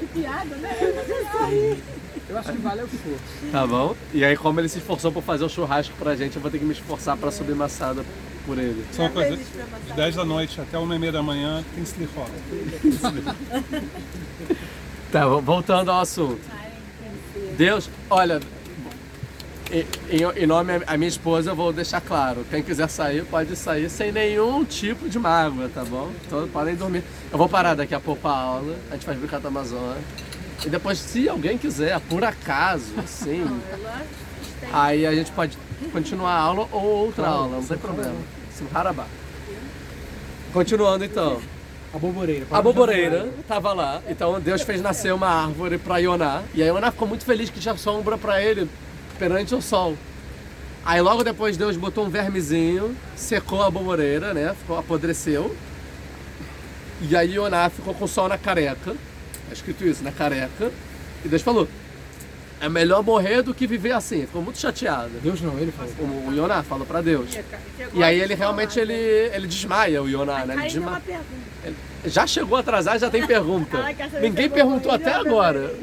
Eu acho que vale o esforço. Tá bom? E aí, como ele se esforçou por fazer o churrasco pra gente, eu vou ter que me esforçar pra subir Massada por ele. Só uma coisa, de 10 da noite até 1h30 da manhã tem slichot. Tá, voltando ao assunto. Deus, olha, em nome a minha esposa eu vou deixar claro, quem quiser sair pode sair sem nenhum tipo de mágoa, tá bom? Então podem dormir. Eu vou parar daqui a pouco a aula, a gente faz Birkat Amazônia. E depois, se alguém quiser, por acaso, assim, aí a gente pode continuar a aula ou outra aula, não tem problema. Simharabá. Continuando então. A boboreira. A boboreira estava lá, então Deus fez nascer uma árvore para Yoná. E a Yoná ficou muito feliz que tinha sombra para ele perante o sol. Aí logo depois Deus botou um vermezinho, secou a boboreira, né? Apodreceu. E aí Yoná ficou com o sol na careca. Tá escrito isso, na careca. E Deus falou, é melhor morrer do que viver assim. Ficou muito chateado. Deus não, ele falou. O Yoná falou para Deus. E aí ele realmente ele desmaia, o Yoná, né? Ele Aí tem uma desmaia. pergunta. Já chegou atrasado, já tem pergunta. Ela quer saber Ninguém se é perguntou boboreira até ou agora.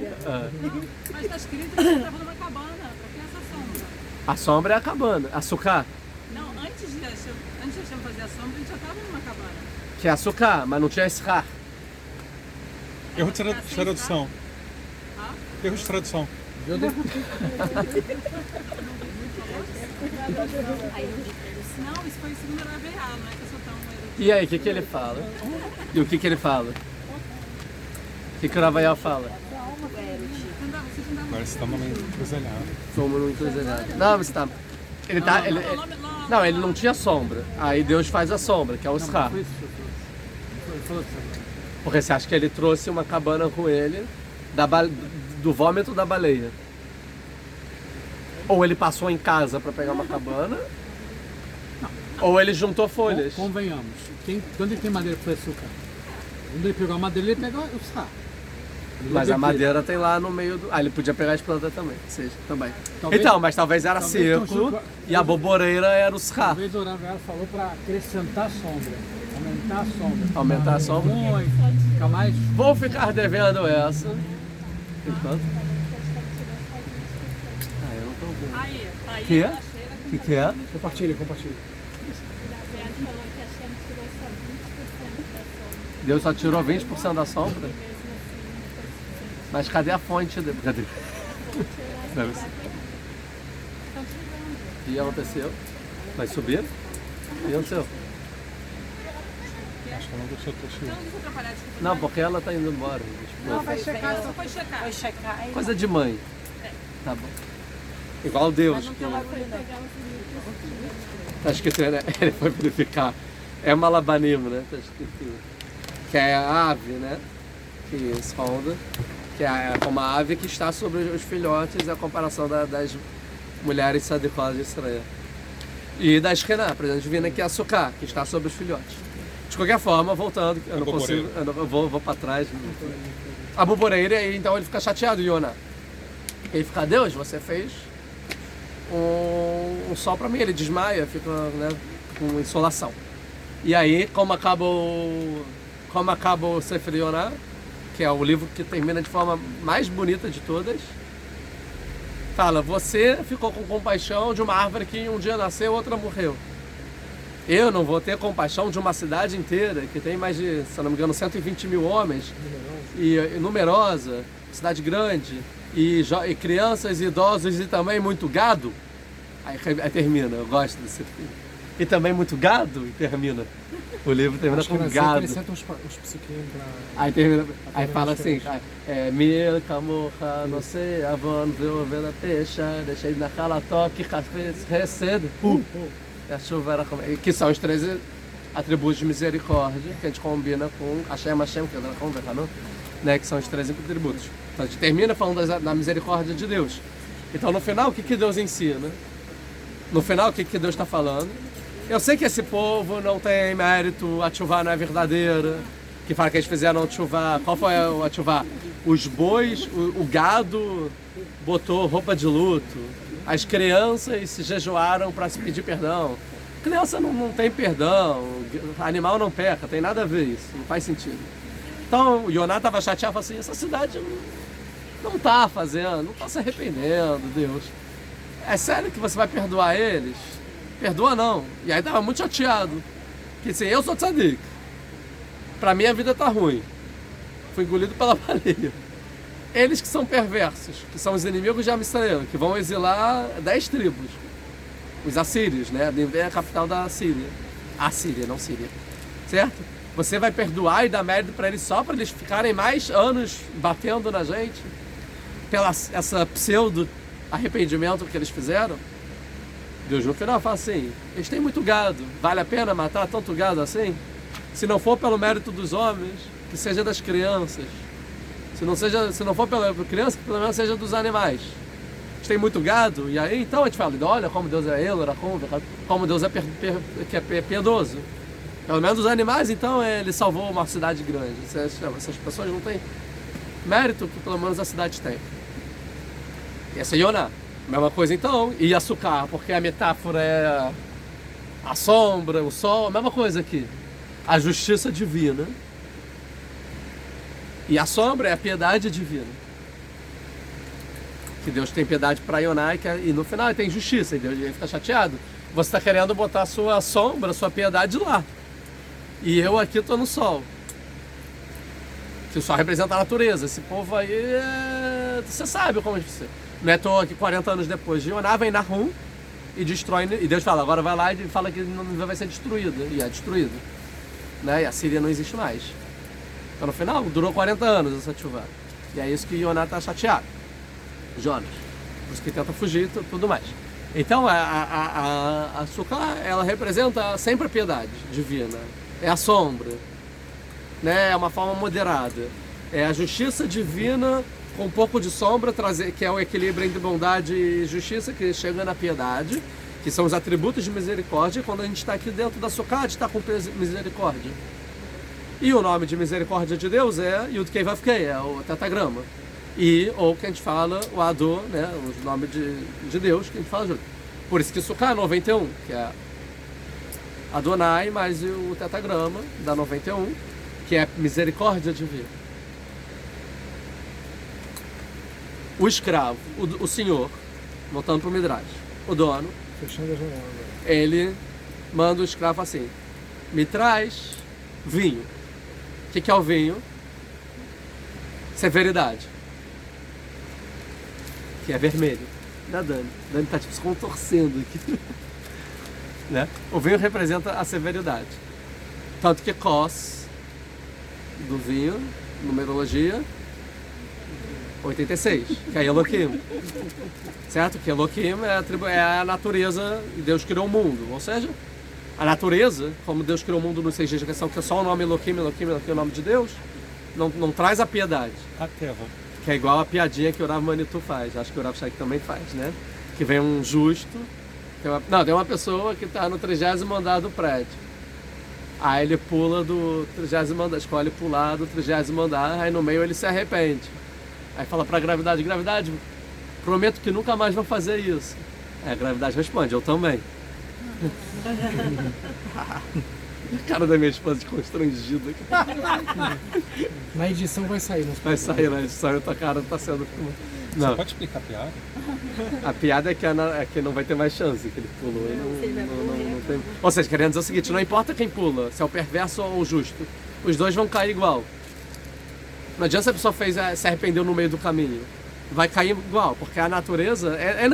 Mas está escrito que ele estava numa cabana. Por que essa sombra? A sombra é a cabana. Açúcar, Não, antes de Hashem fazer a sombra, ele já estava numa cabana. que é açúcar, mas não tinha escar. Erro de tradução. Erro de tradução. Não, isso foi segundo a VA, não é que eu sou tão erudita. E aí, o que ele fala? E o que ele fala? O que o Ravaiel fala? Agora você tá meio encruzilhado. Somos no encruzilhado. Não, você tá... Ele tá... Não, ele não tinha sombra. Aí Deus faz a sombra, que é o escar. Porque você acha que ele trouxe uma cabana com ele do vômito da baleia. Ou ele passou em casa para pegar uma cabana, ou ele juntou folhas. Convenhamos. Quando ele tem madeira para açúcar? Quando ele pegou a madeira, ele pega o sal. Mas a madeira tem lá no meio do... Ah, ele podia pegar as plantas também, seja, também. Talvez- Então, mas talvez era talvez seco tenha e a boboreira era o scar. Talvez o Ravel falou para acrescentar sombra. Aumentar a sombra. Aumentar a sombra. Muito. Fica mais... Vou ficar devendo essa. Enquanto... Ah, eu não tô vendo. Aí Que? a cheira O que é? Compartilha. Deus só tirou 20% da sombra? Mas cadê a fonte? Cadê? Deve ser. O que aconteceu? Vai subir? O que aconteceu? Acho que eu não deixou ter Então cheio. não deixa atrapalhar, desculpa. Não, porque ela tá indo embora. Não, vai checar. Só foi checar. Vai checar. Aí Coisa de mãe. Tá bom. Igual Deus. não tem barulho, não. Tá escrito, né? Ele foi verificar. É malabanismo, né? Tá escrito. Que é a ave, né? Que esconda. Que é como a ave que está sobre os filhotes, a comparação das mulheres sadicosas de Israel. E da Shekhinah, a presença divina, que é a Sukkah, que está sobre os filhotes. De qualquer forma, voltando, eu não consigo, eu vou para trás. A buboreira, e então ele fica chateado, Yonah. Ele fica, Deus, você fez um sol para mim. Ele desmaia, fica, né, com insolação. E aí, como acaba o Sefer Yonah, que é o livro que termina de forma mais bonita de todas, fala, você ficou com compaixão de uma árvore que um dia nasceu, outra morreu. Eu não vou ter compaixão de uma cidade inteira, que tem mais de, se não me engano, 120 mil homens, e numerosa, cidade grande, e crianças, idosos e também muito gado. Aí termina, eu gosto desse filme. E também muito gado, e termina. O livro termina Acho com que nós gado. acrescentam os psiquinhos pra... Aí termina, aí termina fala assim, diferente. Mir kamocha no sei avon ve'ovel apesha deixei na chalató que chafetz chesed que são os 13 atributos de misericórdia que a gente combina com Hashem, que é Drachon, né, que são os 13 atributos. Então a gente termina falando da misericórdia de Deus. Então no final, o que Deus ensina? No final, o que Deus está falando? Eu sei que esse povo não tem mérito, a tchuvá não é verdadeira, que fala que eles fizeram a tchuvá. Qual foi a tchuvá? Os bois, o gado botou roupa de luto, as crianças se jejuaram para se pedir perdão. Criança não tem perdão, animal não peca, tem nada a ver isso, não faz sentido. Então o Yonah estava chateado, falou assim, essa cidade não está fazendo, não está se arrependendo, Deus. É sério que você vai perdoar eles? Perdoa não. E aí tava muito chateado. Que assim, eu sou tzadik. Pra mim a vida tá ruim. Fui engolido pela baleia. Eles que são perversos, que são os inimigos de Amisrael, que vão exilar 10 tribos. Os assírios, né? Nínive é a capital da Síria. Assíria, não Síria. Certo? Você vai perdoar e dar mérito pra eles só pra eles ficarem mais anos batendo na gente? Pela essa pseudo arrependimento que eles fizeram? Deus no final fala assim, eles têm muito gado, vale a pena matar tanto gado assim? Se não for pelo mérito dos homens, que seja das crianças. Se não for pela criança, que pelo menos seja dos animais. Eles têm muito gado, e aí então a gente fala, olha como Deus é como Deus é piedoso. Pelo menos os animais, então, ele salvou uma cidade grande. Essas pessoas não têm mérito que pelo menos a cidade tem. E essa é Yonah. Mesma coisa então, e açúcar, porque a metáfora é a sombra, o sol, a mesma coisa aqui. A justiça divina. E a sombra é a piedade divina. Que Deus tem piedade para Yonah e no final ele tem justiça, e Deus fica chateado. Você está querendo botar a sua sombra, a sua piedade lá. E eu aqui estou no sol. Que o sol representa a natureza. Esse povo aí, você sabe como é que você... Não é à toa que 40 anos depois de Yonah vem Nahum e destrói, e Deus fala, agora vai lá e fala que Nínive vai ser destruída, e é destruída, né? E a Síria não existe mais. Então no final, durou 40 anos essa chuva. E é isso que Yonah está chateado, Jonas, por isso que tenta fugir e tudo mais. Então a Sukkah, ela representa sempre a piedade divina, é a sombra, né? É uma forma moderada, é a justiça divina com um pouco de sombra, que é o equilíbrio entre bondade e justiça, que chega na piedade, que são os atributos de misericórdia. Quando a gente está aqui dentro da Sukkah, a gente está com misericórdia. E o nome de misericórdia de Deus é Yud Kei Vav Kei, é o tetagrama. Ou que a gente fala o Ador, né, o nome de Deus, que a gente fala junto. Por isso que Sukkah é 91, que é Adonai mais o tetagrama, dá 91, que é misericórdia divina. O escravo, o senhor, voltando para o Midrash, o dono, Fechando a janela agora. ele manda o escravo assim: me traz vinho. O que é o vinho? Severidade. Que é vermelho. Da Dani. Dani tá tipo se contorcendo aqui. Né? O vinho representa a severidade. Tanto que Kos do vinho, numerologia, 86, que é Elohim. Certo? Que Elohim é a natureza, Deus criou o mundo. Ou seja, a natureza, como Deus criou o mundo nos 6 dias de criação, que é só o nome Elohim, é o nome de Deus, não traz a piedade. A Teva. Que é igual a piadinha que o Rav Manitou faz. Acho que o Rav Shaik também faz, né? Que vem um justo. Tem uma pessoa que está no 30º andar do prédio. Aí ele pula do 30º andar, escolhe pular do 30º andar, aí no meio ele se arrepende. Aí fala pra gravidade: gravidade, prometo que nunca mais vou fazer isso. Aí a gravidade responde: eu também. A cara da minha esposa de constrangida. Na edição vai sair, não se Vai preocupe. sair na edição e tua cara tá sendo... Você Não, pode explicar a piada? a piada é que não vai ter mais chance, que ele pulou e Se ele vai morrer. não tem... Ou seja, querendo dizer o seguinte: não importa quem pula, se é o perverso ou o justo, os dois vão cair igual. Não adianta se a pessoa se arrependeu no meio do caminho. Vai cair igual, porque a natureza é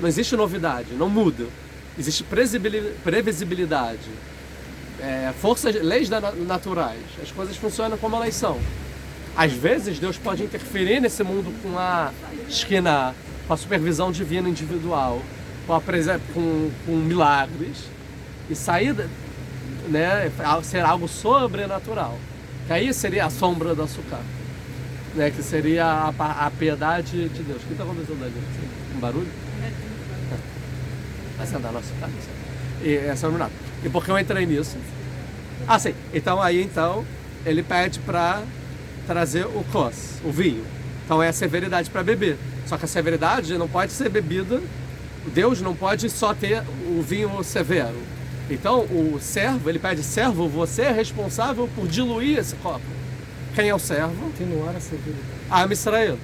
não existe novidade, não muda. Existe previsibilidade. Leis naturais. As coisas funcionam como elas são. Às vezes Deus pode interferir nesse mundo com a esquina, com a supervisão divina individual, com milagres, e sair, né, ser algo sobrenatural. Que aí seria a sombra do açúcar, né, que seria a piedade de Deus. O que está acontecendo ali? Um barulho? Vai sentar no açúcar. E essa é nada. E por que eu entrei nisso? Ah, sim. Então ele pede para trazer o kos, o vinho. Então é a severidade para beber. Só que a severidade não pode ser bebida. Deus não pode só ter o vinho severo. Então o servo, ele pede: servo, você é responsável por diluir esse copo. Quem é o servo? Atenuar a severidade. Am Israel.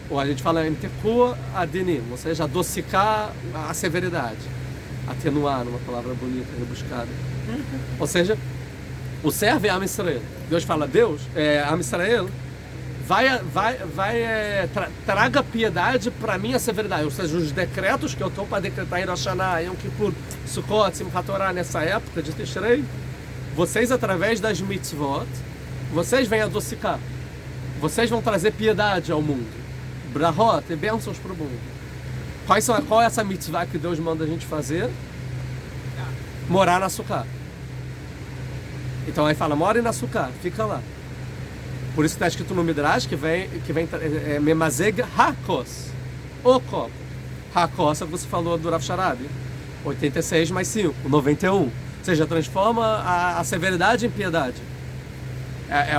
Ou a gente fala Emtekua Adenim, ou seja, adocicar a severidade. Atenuar, uma palavra bonita, rebuscada. Ou seja, o servo é Am Israel. Deus fala: Am Israel, traga piedade para minha severidade. Ou seja, os decretos que eu estou para decretar em Rosh Hashanah, Yom Kippur, Sukkot, Simchat Torah, nessa época de Tishrei, vocês, através das mitzvot, vocês vêm adocicar. Vocês vão trazer piedade ao mundo. Brahot e bênçãos para o mundo. Qual é essa mitzvah que Deus manda a gente fazer? Morar na Sukkah. Então aí fala: more na Sukkah, fica lá. Por isso que está escrito no Midrash que vem Memazeg HaKos, o copo. HaKos é o que você falou do Rav Sharabi. 86 mais 5, 91. Ou seja, transforma a severidade em piedade. É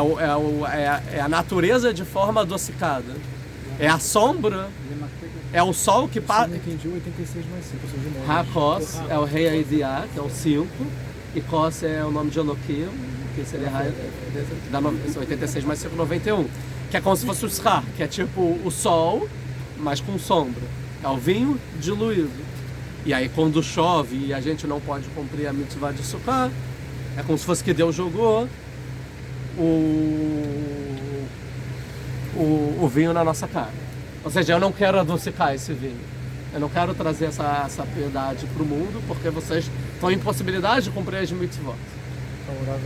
a natureza de forma adocicada. É a sombra, é o sol que Eu passa. não entendi o 86 mais 5, eu sou de nome. HaKos é o rei Aidiá, que é o 5. E Kos é o nome de Elohim, que seria da 86 mais 5, 91. Que é como se fosse o Shar, que é tipo o sol, mas com sombra. É o vinho diluído. E aí quando chove e a gente não pode cumprir a mitzvah de Sukkah, é como se fosse que Deus jogou o vinho na nossa cara. Ou seja, eu não quero adocicar esse vinho. Eu não quero trazer essa piedade para o mundo, porque vocês estão em possibilidade de cumprir as mitzvot. Então, o Rav,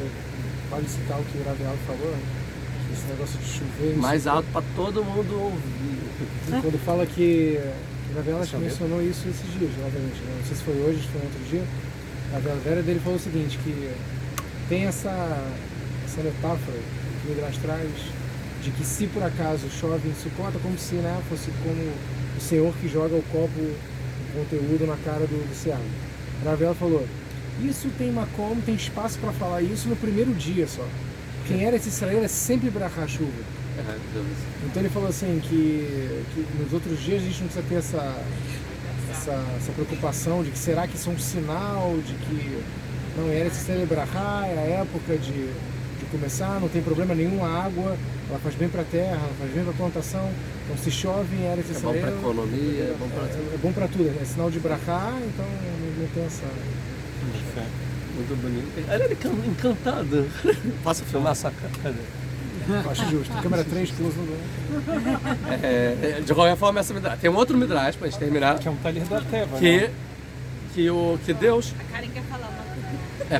pode citar o que o Rav Aldo falou, né? Esse negócio de chover. Mais alto para todo mundo ouvir. Quando fala que o Rav Aldo mencionou isso esses dias, obviamente. Né? Não sei se foi hoje, se foi outro dia. A Vera dele falou o seguinte, que tem essa metáfora que o Midrash traz, de que se por acaso chove em Sukkot, é como se, né, fosse como o Senhor que joga o copo, o conteúdo na cara do Seara. Ravela falou: isso tem makom, tem espaço para falar isso no primeiro dia só. Quem era esse Israel é sempre brachá chuva. Então ele falou assim que nos outros dias a gente não precisa ter essa preocupação de que será que isso é um sinal de que não era esse brachá, era a época de começar, não tem problema nenhum, a água, ela faz bem para a terra, ela faz bem para a plantação. Então se chove em Eretz É Israel... bom para economia, é bom para tudo. É bom para tudo, é sinal de brachá, então não tem essa... Muito bonito. Olha ele encantado. Posso filmar essa cara? Eu acho justo. Câmera 3, close no De qualquer forma, essa midrash. Tem um outro midrash, pra gente terminar, Que é um talir da Teva, né? que Deus... A Karen quer falar uma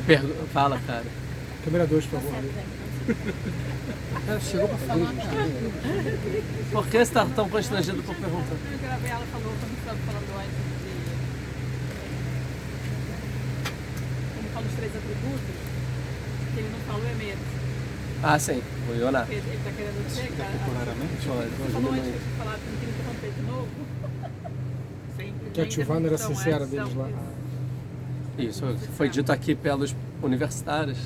coisa. Fala, cara. Câmera 2, por favor. Ela chegou para falar, cara. Por que você está tão constrangido por perguntar? Eu gravei, ela falou, quando estava falando antes como fala os 3 atributos, que ele não falou é medo. Ah, sim. O Yonah. Ele está querendo dizer, cara. Temporariamente. Você falou antes de falar que não tem que interromper de novo. Sempre. Que a Tchuvana era sincera é, deles lá. Isso foi dito aqui pelos universitários.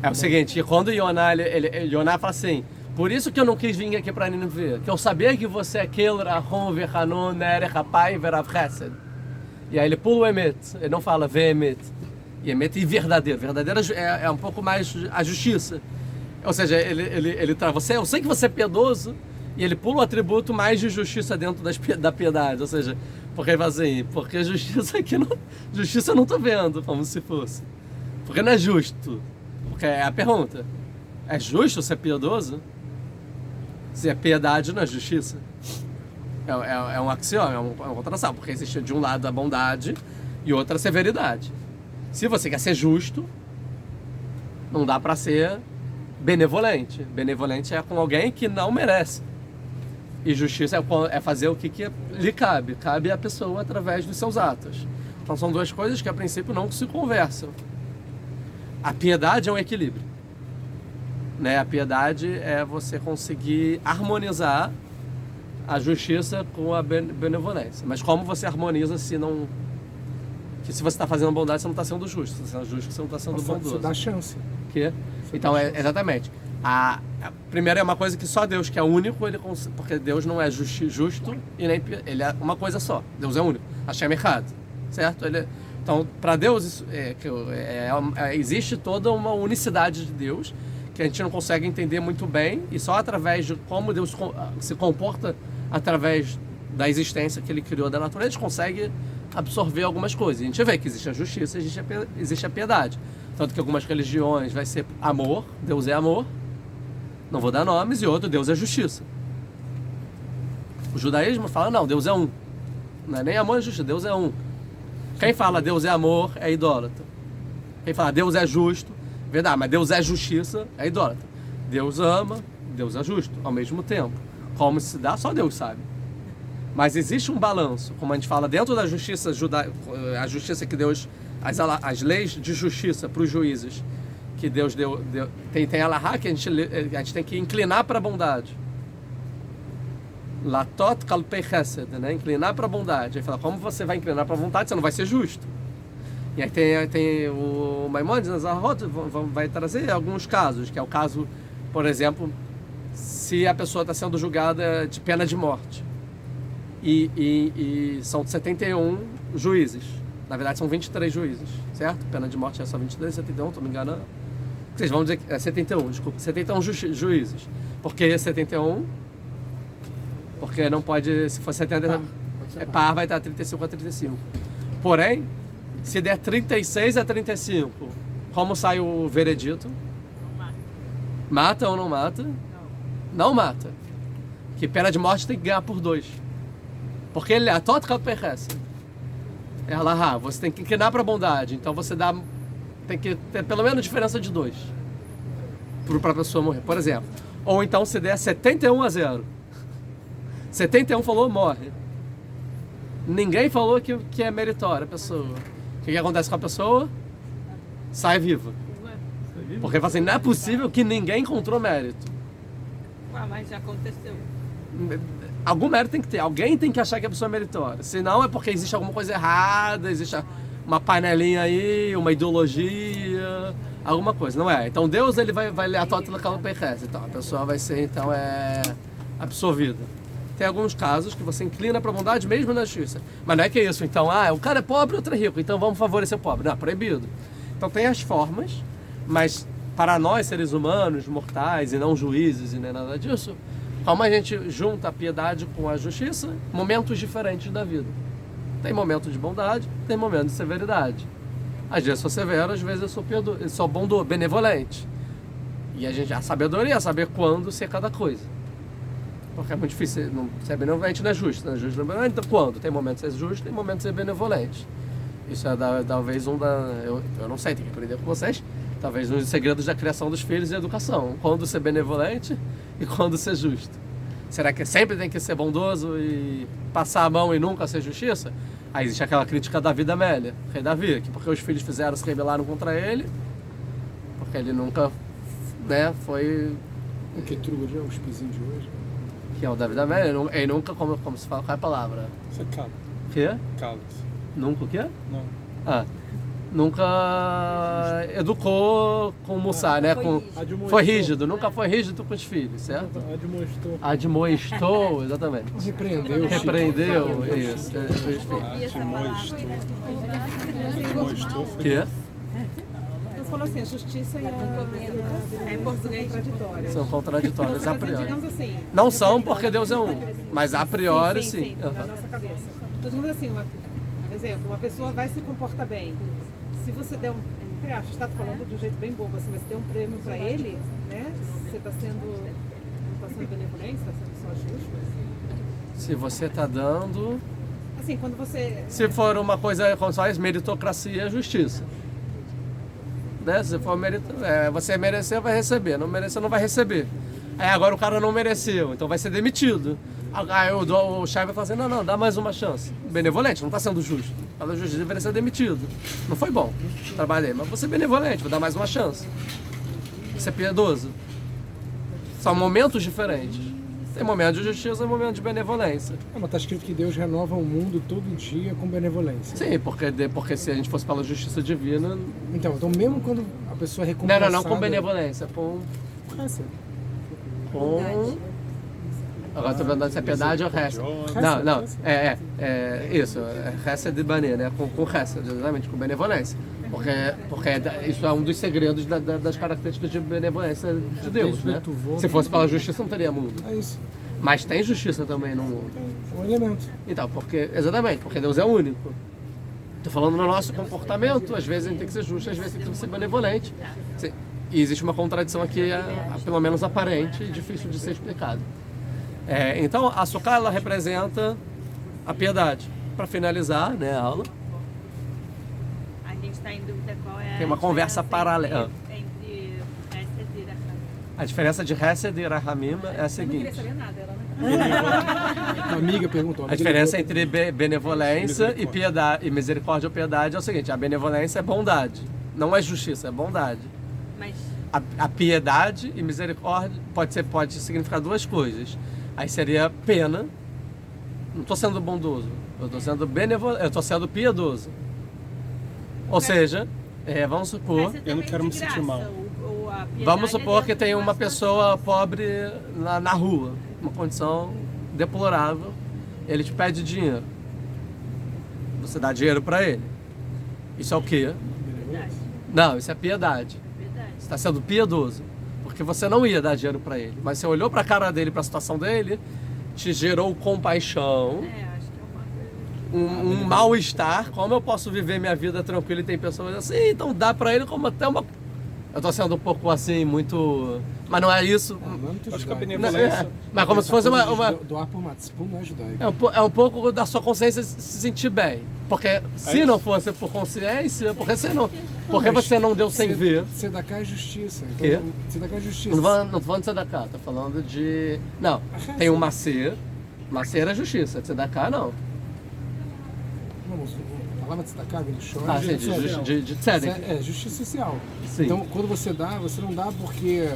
É o seguinte, quando o Yonah fala assim, por isso que eu não quis vir aqui para Nínive, que eu sabia que você é Kel, Rahon, Verhanun, Ner, Rapai, Verav Chesed. E aí ele pula o Emet, ele não fala Ve'emet. E Emet e verdadeiro. Verdadeiro é um pouco mais a justiça. Ou seja, ele traz você, eu sei que você é piedoso, e ele pula o atributo mais de justiça dentro da piedade. Ou seja, porque ele fala assim, porque justiça aqui não. Justiça eu não estou vendo, como se fosse. Porque não é justo. Porque é a pergunta. É justo ser piedoso? Se é piedade, não é justiça? É um axioma, é uma contração. Porque existe de um lado a bondade e outra a severidade. Se você quer ser justo, não dá para ser benevolente. Benevolente é com alguém que não merece. E justiça é fazer o que lhe cabe. Cabe à pessoa através dos seus atos. Então são duas coisas que a princípio não se conversam. A piedade é um equilíbrio. Né? A piedade é você conseguir harmonizar a justiça com a benevolência. Mas como você harmoniza se não... Que se você está fazendo bondade, você não está sendo justo. Se você está sendo justo, você não está sendo bondoso. Você dá chance. Então, exatamente. Primeiro é uma coisa que só Deus, que é único, porque Deus não é justo e nem... Ele é uma coisa só. Deus é único. Hashem Echad. Certo? Então, para Deus, existe toda uma unicidade de Deus que a gente não consegue entender muito bem, e só através de como Deus se comporta através da existência que Ele criou da natureza, a gente consegue absorver algumas coisas. A gente vê que existe a justiça, existe a piedade. Tanto que algumas religiões vai ser amor, Deus é amor, não vou dar nomes, e outro, Deus é justiça. O judaísmo fala, não, Deus é um. Não é nem amor e justiça, Deus é um. Quem fala Deus é amor é idólatra. Quem fala Deus é justo, verdade, mas Deus é justiça é idólatra. Deus ama, Deus é justo, ao mesmo tempo. Como se dá, só Deus sabe. Mas existe um balanço, como a gente fala, dentro da justiça judaica, a justiça que Deus, as leis de justiça para os juízes, que Deus deu tem alahá que a gente tem que inclinar para a bondade. Latot kalpei chesed, né? Inclinar para a bondade. Aí fala, como você vai inclinar para a vontade, você não vai ser justo. E aí tem o Maimonides, Nazarot, vai trazer alguns casos, que é o caso, por exemplo, se a pessoa está sendo julgada de pena de morte. E são 71 juízes. Na verdade, são 23 juízes, certo? Pena de morte é só 23, 71, estou me enganando. Vocês vão dizer que é 71, desculpa, 71 juízes. Por que 71? Porque não pode, se for 70, par vai estar 35 a 35. Porém, se der 36 a 35, como sai o veredito? Mata ou não mata? Não mata. Que pena de morte tem que ganhar por 2. Porque ele é a tot kalpechese. É alahá, você tem que inclinar para a bondade. Então você tem que ter pelo menos diferença de 2 para a pessoa morrer, por exemplo. Ou então se der 71 a 0. 71 falou, morre. Ninguém falou que é meritória a pessoa. O que acontece com a pessoa? Sai viva. Porque assim, não é possível que ninguém encontrou mérito. Mas já aconteceu. Algum mérito tem que ter. Alguém tem que achar que a pessoa é meritória. Senão é porque existe alguma coisa errada, existe uma panelinha aí, uma ideologia, alguma coisa. Não é. Então Deus ele vai ler a tótila calopecrese. Então a pessoa vai ser absorvida. Tem alguns casos que você inclina para a bondade mesmo na justiça. Mas não é que é isso. Então, o cara é pobre, outro é rico. Então vamos favorecer o pobre. Não, é proibido. Então tem as formas, mas para nós, seres humanos, mortais e não juízes e nem nada disso, como a gente junta a piedade com a justiça, momentos diferentes da vida. Tem momentos de bondade, tem momentos de severidade. Às vezes eu sou severo, às vezes eu sou bondoso, benevolente. E a sabedoria é saber quando ser cada coisa. Porque é muito difícil, ser benevolente não é justo, não é justo, não é benevolente. Então quando? Tem momentos de ser justo, tem momentos de ser benevolente. Isso é talvez eu não sei, tenho que aprender com vocês, talvez um dos segredos da criação dos filhos e educação. Quando ser benevolente e quando ser justo. Será que sempre tem que ser bondoso e passar a mão e nunca ser justiça? Aí existe aquela crítica da vida Amélia, rei Davi, que porque os filhos se rebelaram contra ele, porque ele nunca, né, foi... O que truga já, os pizinhos de hoje. Que é o Davi Amélia, ele nunca, como se fala, qual é a palavra? Isso é calo. O quê? Calo. Nunca o quê? Não. Nunca educou com Mussá, né? Foi rígido, nunca foi rígido com os filhos, certo? Admoestou, exatamente. Repreendeu, isso. Admoestou. Que? Você falou assim, a justiça e a em português contraditórias. São contraditórias a priori. Digamos assim, Não são porque Deus é um, mas a priori sim. na nossa cabeça. Então, digamos assim, por exemplo, uma pessoa vai se comportar bem. Se você der entre aspas, está falando de um jeito bem bobo, assim, mas se der um prêmio para ele, né? Você está sendo, não está sendo benevolente, está sendo só justo. Se você está dando... Assim, quando você... Se for uma coisa como faz meritocracia é justiça. Né? Se for você mereceu, vai receber. Não mereceu, não vai receber. Aí agora o cara não mereceu, então vai ser demitido. Aí o chefe vai falar assim, não, dá mais uma chance. Benevolente, não está sendo justo. A justiça deveria ser demitido. Não foi bom, trabalhei, mas vou ser benevolente, vou dar mais uma chance. Vou ser piedoso. São momentos diferentes. Tem momento de justiça e momento de benevolência. Mas está escrito que Deus renova o mundo todo dia com benevolência. Sim, porque se a gente fosse pela justiça divina... Então mesmo quando a pessoa é recompensada... Não com benevolência, com... Agora estou perguntando se é piedade ou resta. Não, isso, resta de banê, né? Com resta, exatamente, com benevolência. Porque isso é um dos segredos das características de benevolência de Deus, né? Se fosse pela justiça não teria mundo. É isso. Mas tem justiça também no mundo. Um elemento. Então, exatamente, porque Deus é único. Estou falando no nosso comportamento, às vezes a gente tem que ser justo, às vezes tem que ser benevolente. E existe uma contradição aqui, pelo menos aparente, e difícil de ser explicada. Então, a Sukkah, ela representa a piedade. Para finalizar, né, a aula, A gente está em dúvida qual é tem uma conversa paralela. entre Hesed e Racham. A diferença de Hesed e Rahamim é a Eu não seguinte. queria saber nada, ela não. Uma amiga perguntou. A diferença entre benevolência e piedade, e misericórdia ou piedade é o seguinte: a benevolência é bondade, não é justiça, é bondade. Mas A piedade e misericórdia pode significar duas coisas. Aí seria pena. Não estou sendo bondoso, eu estou sendo benevolente, eu estou sendo piedoso. Ou seja, vamos supor, Eu não quero me sentir mal. vamos supor que tem uma pessoa pobre na rua, uma condição deplorável, ele te pede dinheiro. Você dá dinheiro para ele. Isso é o quê? Não, isso é piedade. Você está sendo piedoso, porque você não ia dar dinheiro para ele, mas você olhou para a cara dele, para a situação dele, te gerou compaixão, acho que é uma um mal-estar. Como eu posso viver minha vida tranquila e tem pessoas assim, então dá para ele como até uma... Eu estou sendo um pouco assim, muito... Mas não é isso. Acho que a benevolência... Mas como se fosse uma... Doar por Matspum não é judaico. É um pouco da sua consciência se sentir bem. Porque se não fosse por consciência, porque você não deu sem ver. Tzedakah é justiça. Quê? Então, Tzedakah é justiça. Não tô falando de tzedakah, tô falando de... Não, tem um macer. Macer é justiça, tzedakah não. Vamos, a palavra tzedakah vem de shor. De tzedek. É justiça social. Sim. Então, quando você não dá porque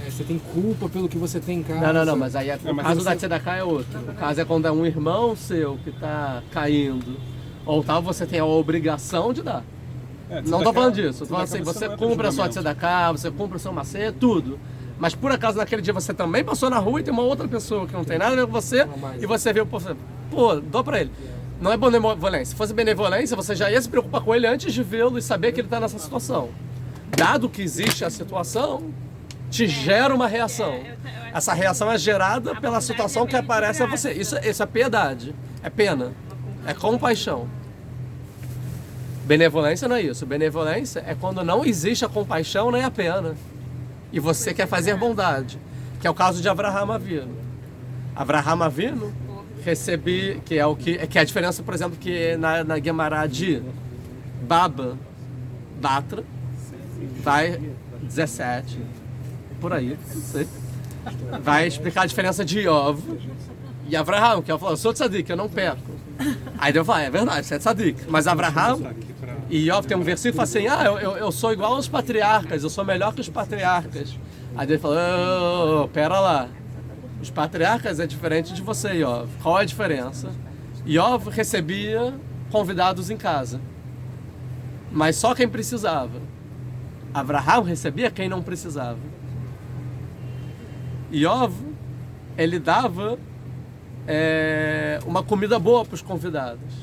você tem culpa pelo que você tem em casa. Não, mas aí o caso da tzedakah é outro. O caso é quando é um irmão seu que está caindo, ou tal, você tem a obrigação de dar. Não tô falando disso, tô falando assim, você cumpre a sua tzedakah, você cumpre o seu macer, tudo. Mas por acaso naquele dia você também passou na rua e tem uma outra pessoa que não tem nada a ver com você, e você viu, pô, dou pra ele. Não é benevolência. Se fosse benevolência, você já ia se preocupar com ele antes de vê-lo e saber que ele está nessa situação. dado que existe a situação, te gera uma reação. Essa reação é gerada pela situação que aparece a você. Isso é piedade, é pena, é compaixão. Benevolência não é isso. Benevolência é quando não existe a compaixão nem a pena. E você quer fazer bondade. Que é o caso de Avraham Avinu. Avraham Avinu que é a diferença, por exemplo, que na Gemara de Baba, Batra, vai 17, por aí, sei. Vai explicar a diferença de Iov e Avraham, que ela falou, eu sou tzadik, eu não peco. Aí Deus fala, é verdade, você é tzadik. Mas Avraham e Iov tem um versículo que fala assim, eu sou igual aos patriarcas, eu sou melhor que os patriarcas. Aí Deus fala, pera lá, os patriarcas é diferente de você, Iov. Qual é a diferença? Iov recebia convidados em casa, mas só quem precisava. Avraham recebia quem não precisava. Iov, ele dava uma comida boa para os convidados.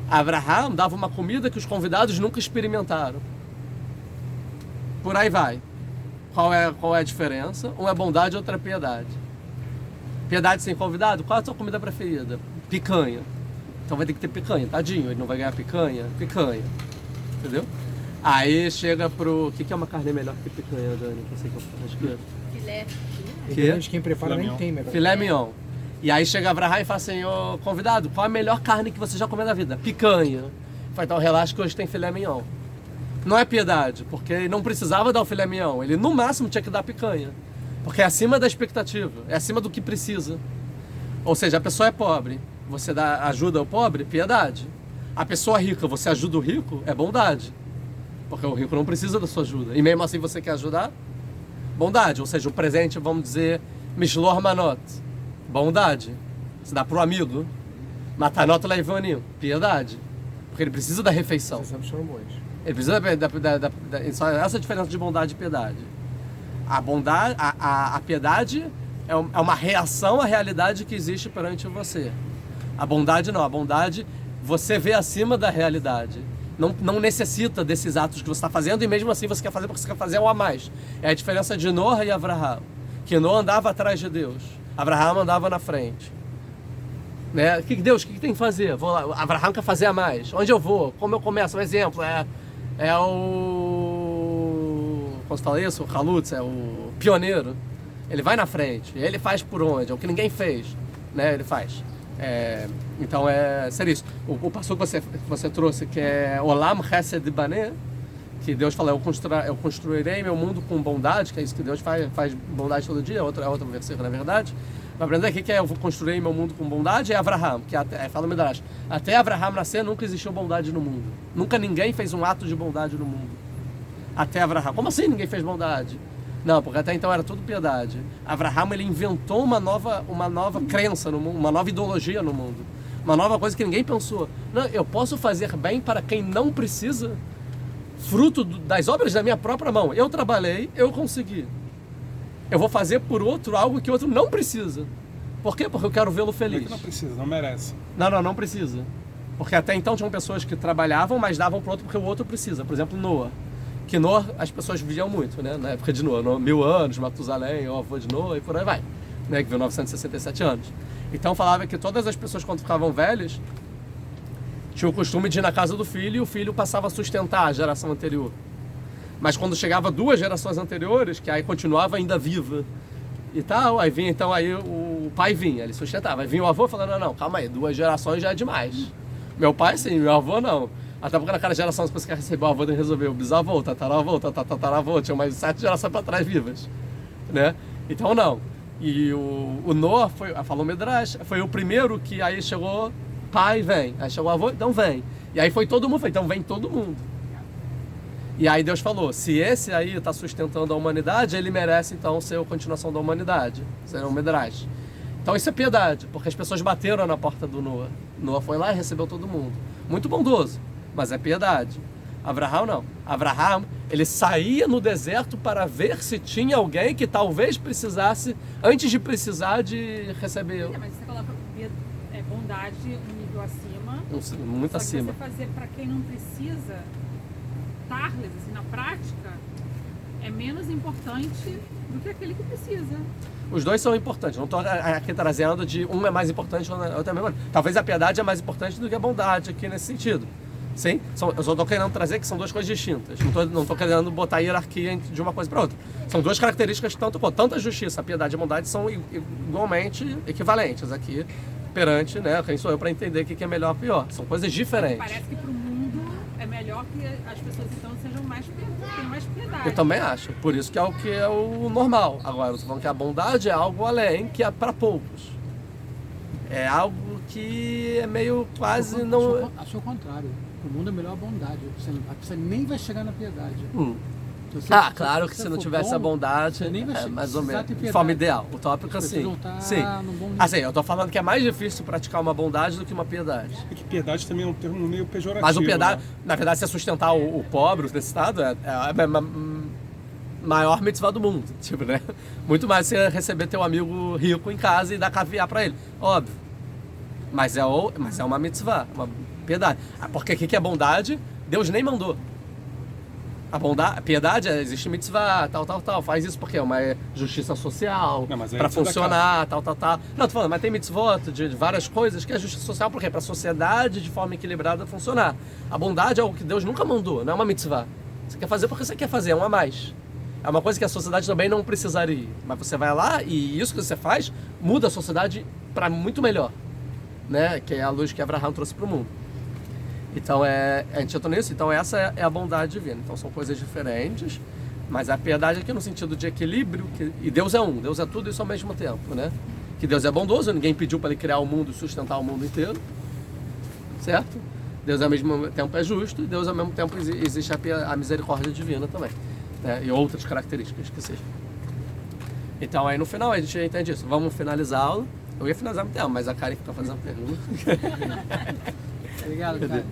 Avraham dava uma comida que os convidados nunca experimentaram. Por aí vai. Qual é a diferença? Um é bondade, outro é piedade. Piedade sem convidado? Qual é a sua comida preferida? Picanha. Então vai ter que ter picanha, tadinho, ele não vai ganhar picanha? Picanha. Entendeu? Aí chega pro... O que é uma carne melhor que picanha, Dani? Que eu sei que eu faço esquerda. Filé. Depende de quem prepara, nem tem, mas... Filé mignon. E aí chega Avraham e fala assim, ô convidado, qual a melhor carne que você já comeu na vida? Picanha. Fala, então relaxa que hoje tem filé mignon. Não é piedade, porque ele não precisava dar o filé mignon, ele no máximo tinha que dar picanha. Porque é acima da expectativa, é acima do que precisa. Ou seja, a pessoa é pobre, você ajuda o pobre, piedade. A pessoa rica, você ajuda o rico, é bondade. Porque o rico não precisa da sua ajuda. E mesmo assim você quer ajudar? Bondade. Ou seja, o presente, vamos dizer, Mishlor Manot. Bondade. Você dá pro amigo. Matanot Leivonim. Piedade. Porque ele precisa da refeição. Vocês são bons. Ele precisa essa é a diferença de bondade e piedade. A bondade, a piedade é uma reação à realidade que existe perante você. A bondade não. A bondade, você vê acima da realidade. Não necessita desses atos que você está fazendo e mesmo assim você quer fazer porque você quer fazer algo a mais. É a diferença de Noah e Avraham. Que Noah andava atrás de Deus. Avraham andava na frente. Né? Deus, o que tem que fazer? Vou lá. Avraham quer fazer a mais. Onde eu vou? Como eu começo? Um exemplo é o... Como se fala isso? O Halutz, é o pioneiro. Ele vai na frente. Ele faz por onde? É o que ninguém fez. Né? Ele faz. Então seria isso. O passo que você trouxe, que é Olam Chesed Baneh, que Deus fala, eu construirei meu mundo com bondade, que é isso que Deus faz bondade todo dia, é outro versículo na verdade. Vai aprender aqui que eu vou construir meu mundo com bondade, é Avraham, que fala o Midrash. Até Avraham nascer nunca existiu bondade no mundo. Nunca ninguém fez um ato de bondade no mundo. Até Avraham. Como assim ninguém fez bondade? Não, porque até então era tudo piedade. Avraham, ele inventou uma nova crença no mundo, uma nova ideologia no mundo. Uma nova coisa que ninguém pensou. Não, eu posso fazer bem para quem não precisa, fruto das obras da minha própria mão. Eu trabalhei, eu consegui. Eu vou fazer por outro algo que o outro não precisa. Por quê? Porque eu quero vê-lo feliz. Não é que não precisa, não merece. Não precisa. Porque até então tinham pessoas que trabalhavam, mas davam para o outro porque o outro precisa. Por exemplo, Noah. Que Noah, as pessoas viviam muito, né? Na época de Noah, 1000 anos, Matusalém, o avô de Noah e por aí vai, né? Que viveu 967 anos. Então falava que todas as pessoas, quando ficavam velhas, tinham o costume de ir na casa do filho e o filho passava a sustentar a geração anterior. Mas quando chegava 2 gerações anteriores, que aí continuava ainda viva e tal, aí vinha, então aí o pai vinha, ele sustentava. Aí vinha o avô falando, não, calma aí, 2 gerações já é demais. Meu pai sim, meu avô não. Até porque naquela geração, se você quer receber o avô, tem que resolver o bisavô, tataravô, tinha mais 7 gerações para trás vivas, né? Então não. E o Noah, falou o Midrash, foi o primeiro que aí chegou, pai, vem. Aí chegou o avô, então vem. E aí foi todo mundo, então vem todo mundo. E aí Deus falou, se esse aí está sustentando a humanidade, ele merece então ser a continuação da humanidade. Será um Midrash. Então isso é piedade, porque as pessoas bateram na porta do Noah. Noah foi lá e recebeu todo mundo. Muito bondoso. Mas é piedade. Avraham não. Avraham, ele saía no deserto para ver se tinha alguém que talvez precisasse, antes de precisar de receber. Mas você coloca bondade um nível acima. Muito só que acima. você fazer para quem não precisa, Tarles, assim, na prática, é menos importante do que aquele que precisa. Os dois são importantes, não estou aqui trazendo de um é mais importante ou outro é menor. Talvez a piedade é mais importante do que a bondade aqui nesse sentido. Sim, eu só estou querendo trazer que são duas coisas distintas. Não estou querendo botar hierarquia de uma coisa para outra. São duas características tanto a justiça, a piedade e a bondade são igualmente equivalentes aqui perante, né? Quem sou eu para entender o que é melhor ou pior. São coisas diferentes. Parece que para o mundo é melhor que as pessoas então sejam tenham mais piedade. Eu também acho. Por isso que é o normal. Agora, eu estou falando que a bondade é algo além, que é para poucos. É algo que é meio quase não... Acho o contrário. O mundo é melhor a bondade. Você nem vai chegar na piedade. Claro que se não tivesse a bondade, você nem vai mais ou menos, ter de forma ideal, utópica, você sim. não tá sim. num bom nível. Assim, eu tô falando que é mais difícil praticar uma bondade do que uma piedade. É que piedade também é um termo meio pejorativo. Mas o piedade, né? na verdade, se é sustentar o pobre, o necessitado, é a maior mitzvah do mundo. Tipo, né? Muito mais você receber teu amigo rico em casa e dar caviar pra ele. Óbvio. Mas é uma mitzvah, uma piedade. Porque o que é bondade? Deus nem mandou. A piedade existe mitzvah, tal. Faz isso porque é uma justiça social, para funcionar, tal. Não, tô falando, mas tem mitzvot de várias coisas que é justiça social, por quê? Para a sociedade de forma equilibrada funcionar. A bondade é algo que Deus nunca mandou, não é uma mitzvah. Você quer fazer porque você quer fazer, é um a mais. É uma coisa que a sociedade também não precisaria. Mas você vai lá e isso que você faz muda a sociedade para muito melhor, né? Que é a luz que Abraham trouxe para o mundo. Então, a gente entrou nisso, então essa é a bondade divina. Então são coisas diferentes, mas a piedade aqui no sentido de equilíbrio, e Deus é um, Deus é tudo isso ao mesmo tempo, né? Que Deus é bondoso, ninguém pediu para ele criar o mundo e sustentar o mundo inteiro, certo? Deus ao mesmo tempo é justo, e Deus ao mesmo tempo existe a misericórdia divina também, né? E outras características que sejam. Então aí no final a gente entende isso. Vamos finalizar a aula. Eu ia finalizar muito tempo, mas a Karen está fazendo pergunta. Obrigado, cara.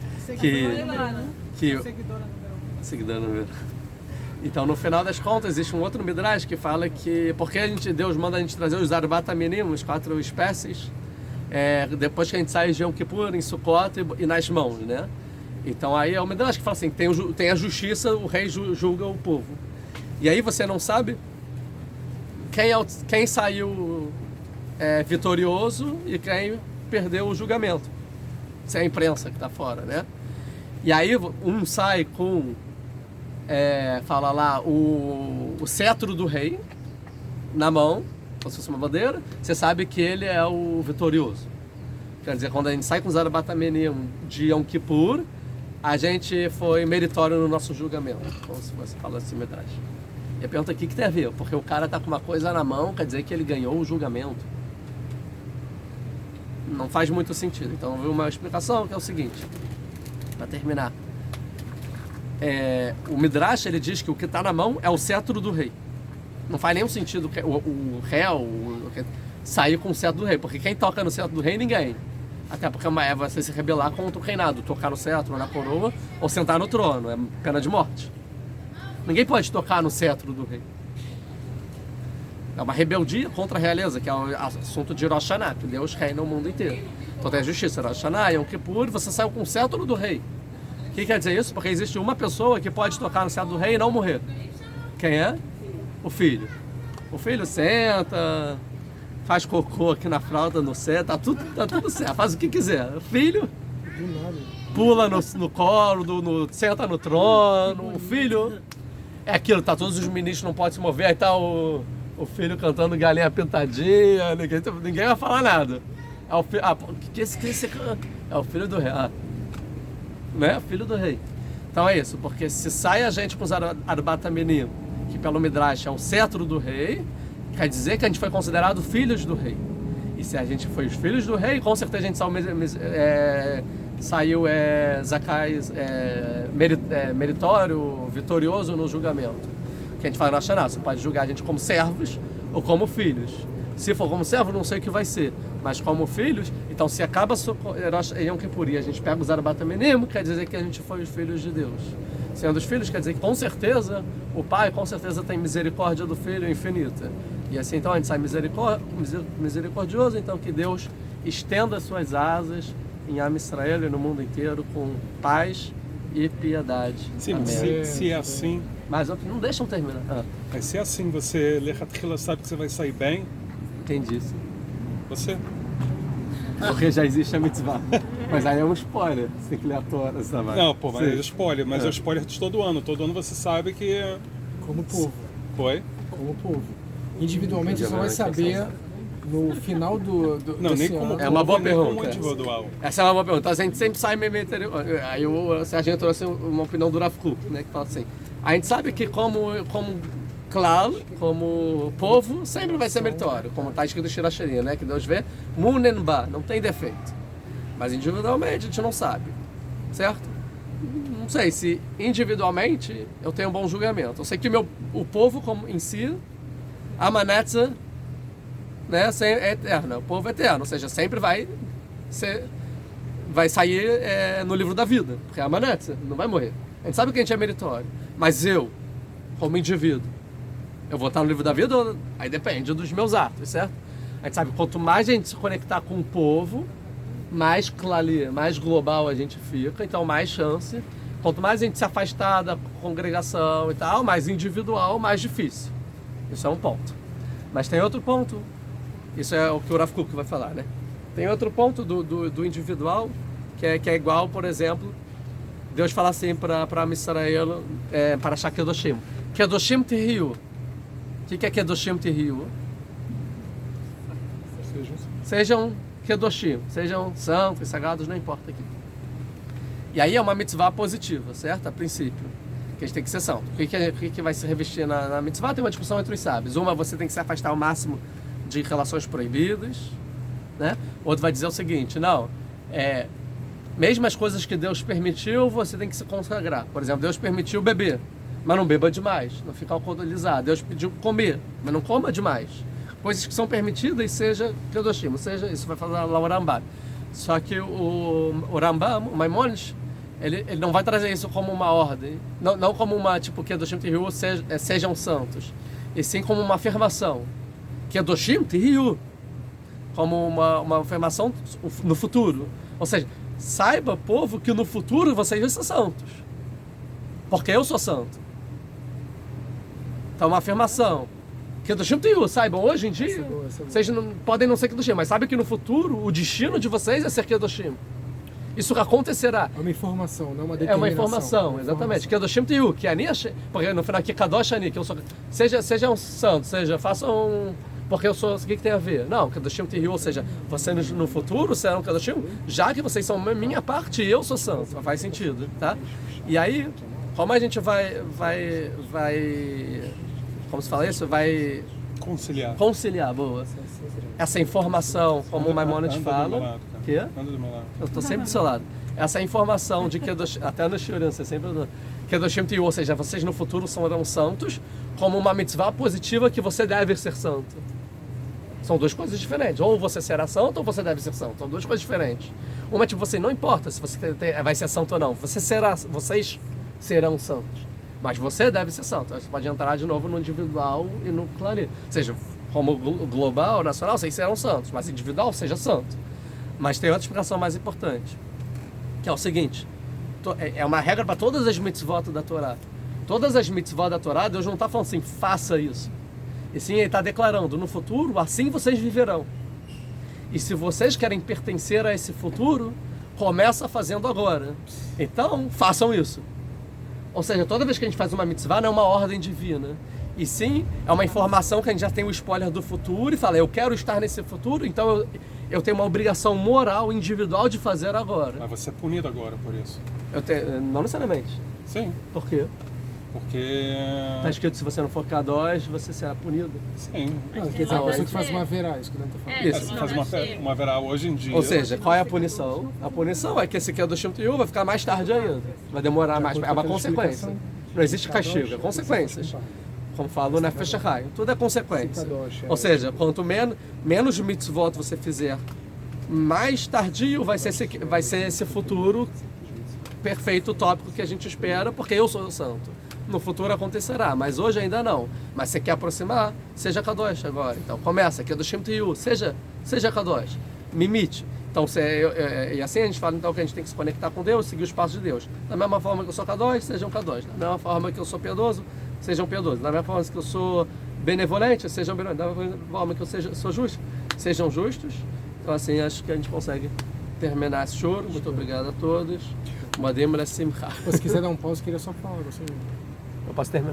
Seguidora número 1. Então, no final das contas, existe um outro midrash que fala que porque Deus manda a gente trazer os Arbat Aminim, as 4 espécies, depois que a gente sai de Yom Kippur, em Sukkot e nas mãos, né? Então, aí é o midrash que fala assim, tem a justiça, o rei julga o povo. E aí você não sabe quem saiu vitorioso e quem perdeu o julgamento. Isso é a imprensa que está fora, né? E aí um sai com, fala lá, o cetro do rei na mão, como se fosse uma bandeira, você sabe que ele é o vitorioso. Quer dizer, quando a gente sai com os Arbat Aminim de Yom Kippur, a gente foi meritório no nosso julgamento, como se você fala assim, Midrash. E a pergunta aqui que tem a ver, porque o cara está com uma coisa na mão, quer dizer que ele ganhou o julgamento. Não faz muito sentido. Então, eu vi uma explicação que é o seguinte, para terminar. O Midrash, ele diz que o que está na mão é o cetro do rei. Não faz nenhum sentido o réu sair com o cetro do rei, porque quem toca no cetro do rei, ninguém. Até porque é você se rebelar contra o reinado, tocar no cetro ou na coroa, ou sentar no trono, é pena de morte. Ninguém pode tocar no cetro do rei. É uma rebeldia contra a realeza, que é o assunto de Rosh Hashanah, que Deus reina o mundo inteiro. Então tem a justiça, Rosh Hashanah, Yom Kippur, você saiu com o cetro do rei. O que quer dizer isso? Porque existe uma pessoa que pode tocar no cetro do rei e não morrer. Quem é? O filho. O filho senta, faz cocô aqui na fralda, no cetro, tá tudo certo, faz o que quiser. O filho pula no colo, senta no trono, o filho... É aquilo, tá todos os ministros não podem se mover, aí tá o filho cantando Galinha Pintadinha, ninguém vai falar nada. É o filho, é o filho do rei, né? Filho do rei. Então é isso, porque se sai a gente com os Arbat Aminim, que pelo Midrash é o cetro do rei, quer dizer que a gente foi considerado filhos do rei. E se a gente foi os filhos do rei, com certeza a gente saiu Zacais meritório, vitorioso no julgamento. Que a gente fala na Hashanah, você pode julgar a gente como servos ou como filhos. Se for como servo, não sei o que vai ser, mas como filhos, então se acaba Yom Kippur e a gente pega os Arbat Aminim, quer dizer que a gente foi os filhos de Deus. Sendo os filhos, quer dizer que com certeza o pai com certeza tem misericórdia do filho infinita. E assim então a gente sai misericordioso, então que Deus estenda suas asas em Am Israel e no mundo inteiro com paz e piedade. Sim, Amém. se é assim, Mas não deixam terminar. mas se é assim, você lê Hatchila, sabe que você vai sair bem, Quem disse? você... Porque já existe a mitzvah. Mas aí é um spoiler. Você tem que ler a Torá, sabe? Não, pô, mas Sim. é spoiler, mas é spoiler de todo ano. Todo ano você sabe que... Como povo. Foi? Como povo. Individualmente você só vai saber no final do Não, desse nem como ano. É uma boa nem como pergunta. individual. Essa é uma boa pergunta. A gente sempre sai meio interior. Aí o Serginho trouxe uma opinião do Rav Kuk, né? Que fala assim. A gente sabe que como claro, como povo, sempre vai ser meritório. Como está escrito no Shirachirim, né? Que Deus vê. Munenba, não tem defeito. Mas individualmente a gente não sabe. Certo? Não sei se individualmente eu tenho um bom julgamento. Eu sei que o povo como em si, a manetza, né, é eterna. O povo é eterno, ou seja, sempre vai sair no livro da vida, porque é a manetza, não vai morrer. A gente sabe que a gente é meritório, mas eu, como indivíduo, eu vou estar no livro da vida, aí depende dos meus atos, certo? A gente sabe que quanto mais a gente se conectar com o povo, mais clali, mais global a gente fica, então mais chance. Quanto mais a gente se afastar da congregação e tal, mais individual, mais difícil. Isso é um ponto. Mas tem outro ponto. Isso é o que o Rav Kuk vai falar, né? Tem outro ponto do individual, que é igual, por exemplo, Deus fala assim para Israel, para Shah Kedoshim. Kedoshim Tehiu. O que é Kedoshim Tehiu? Sejam Kedoshim, sejam santos, sagrados, não importa aqui. E aí é uma mitzvah positiva, certo? A princípio. Que a gente tem que ser santo. O que vai se revestir na mitzvah? Tem uma discussão entre os sábios. Uma, você tem que se afastar ao máximo de relações proibidas, né? Outro vai dizer o seguinte, não, mesmo as coisas que Deus permitiu, você tem que se consagrar. Por exemplo, Deus permitiu beber, mas não beba demais, não fica alcoolizado. Deus pediu comer, mas não coma demais. Coisas que são permitidas, seja Kedoshim, seja, isso vai falar lá o Rambam. Só que o Rambam, o Maimonides, ele não vai trazer isso como uma ordem, não como uma, tipo, Kedoshim Tehiu, sejam santos, e sim como uma afirmação. Kedoshim Tehiu, como uma afirmação no futuro. Ou seja, saiba, povo, que no futuro vocês vão ser santos. Porque eu sou santo. Então, uma afirmação. Kedoshim Tehiu, saibam, hoje em dia, vocês podem não ser Kedoshim, mas sabe que no futuro o destino de vocês é ser Kedoshim. Isso acontecerá. É uma informação, não uma determinação. É uma informação, exatamente. Kedoshim Tehiu, que Ani, porque no final aqui Kadosh Ani, que eu sou, sejam santos, façam, porque eu sou, o que tem a ver? Não, Kedoshim Tehiu, ou seja, vocês no futuro serão Kedoshim, já que vocês são minha parte e eu sou santo. Faz sentido, tá? E aí, como a gente vai como se fala isso? Vai conciliar, boa. Essa informação, como o Maimonides fala. Que? Anda do meu lado. Eu estou sempre do seu lado. Essa informação de que até no Shurim, você sempre Kedoshim Tehiu, ou seja, vocês no futuro serão santos, como uma mitzvah positiva que você deve ser santo. São duas coisas diferentes. Ou você será santo ou você deve ser santo. São duas coisas diferentes. Uma, tipo, você não importa se você vai ser santo ou não. Vocês serão santos. Mas você deve ser santo. Você pode entrar de novo no individual e no clarim. Ou seja, como global, nacional, vocês serão santos. Mas individual, seja santo. Mas tem outra explicação mais importante. Que é o seguinte. É uma regra para todas as mitzvot da Torá. Todas as mitzvot da Torá, Deus não está falando assim, faça isso. E sim, Ele está declarando, no futuro, assim vocês viverão. E se vocês querem pertencer a esse futuro, começa fazendo agora. Então, façam isso. Ou seja, toda vez que a gente faz uma mitzvah, não é uma ordem divina. E sim, é uma informação que a gente já tem o spoiler do futuro e fala, eu quero estar nesse futuro, então eu tenho uma obrigação moral, individual de fazer agora. Mas você é punido agora por isso. Não necessariamente. Sim. Por quê? Porque... Está escrito, se você não for K2, você será punido. Sim. Não, quer dizer, a pessoa que faz uma verá, isso que não está falando. Isso. Você faz uma veral hoje em dia. Ou seja, qual é a punição? A punição é que esse Kedoshim Tehiu vai ficar mais tarde ainda. Vai demorar mais. É uma consequência. Não existe castigo, é consequências. Como falou na Nefesh HaChaim, tudo é consequência. Ou seja, quanto menos mitzvot você fizer, mais tardio vai ser esse futuro perfeito, utópico que a gente espera, porque eu sou o santo. No futuro acontecerá, mas hoje ainda não. Mas você quer aproximar, seja Kadosh agora. Então começa, Kedoshim Tehiu, seja Kadosh. Me imite. Então, e assim a gente fala então que a gente tem que se conectar com Deus, seguir os passos de Deus. Da mesma forma que eu sou K2, sejam K2. Da mesma forma que eu sou piedoso, sejam piedosos. Da mesma forma que eu sou benevolente, sejam benevolentes. Da mesma forma que eu sou justo, sejam justos. Então, assim, acho que a gente consegue terminar esse choro. Muito obrigado a todos. Modem la simcha. Se quiser dar um pause, queria só falar. Você... Eu posso terminar.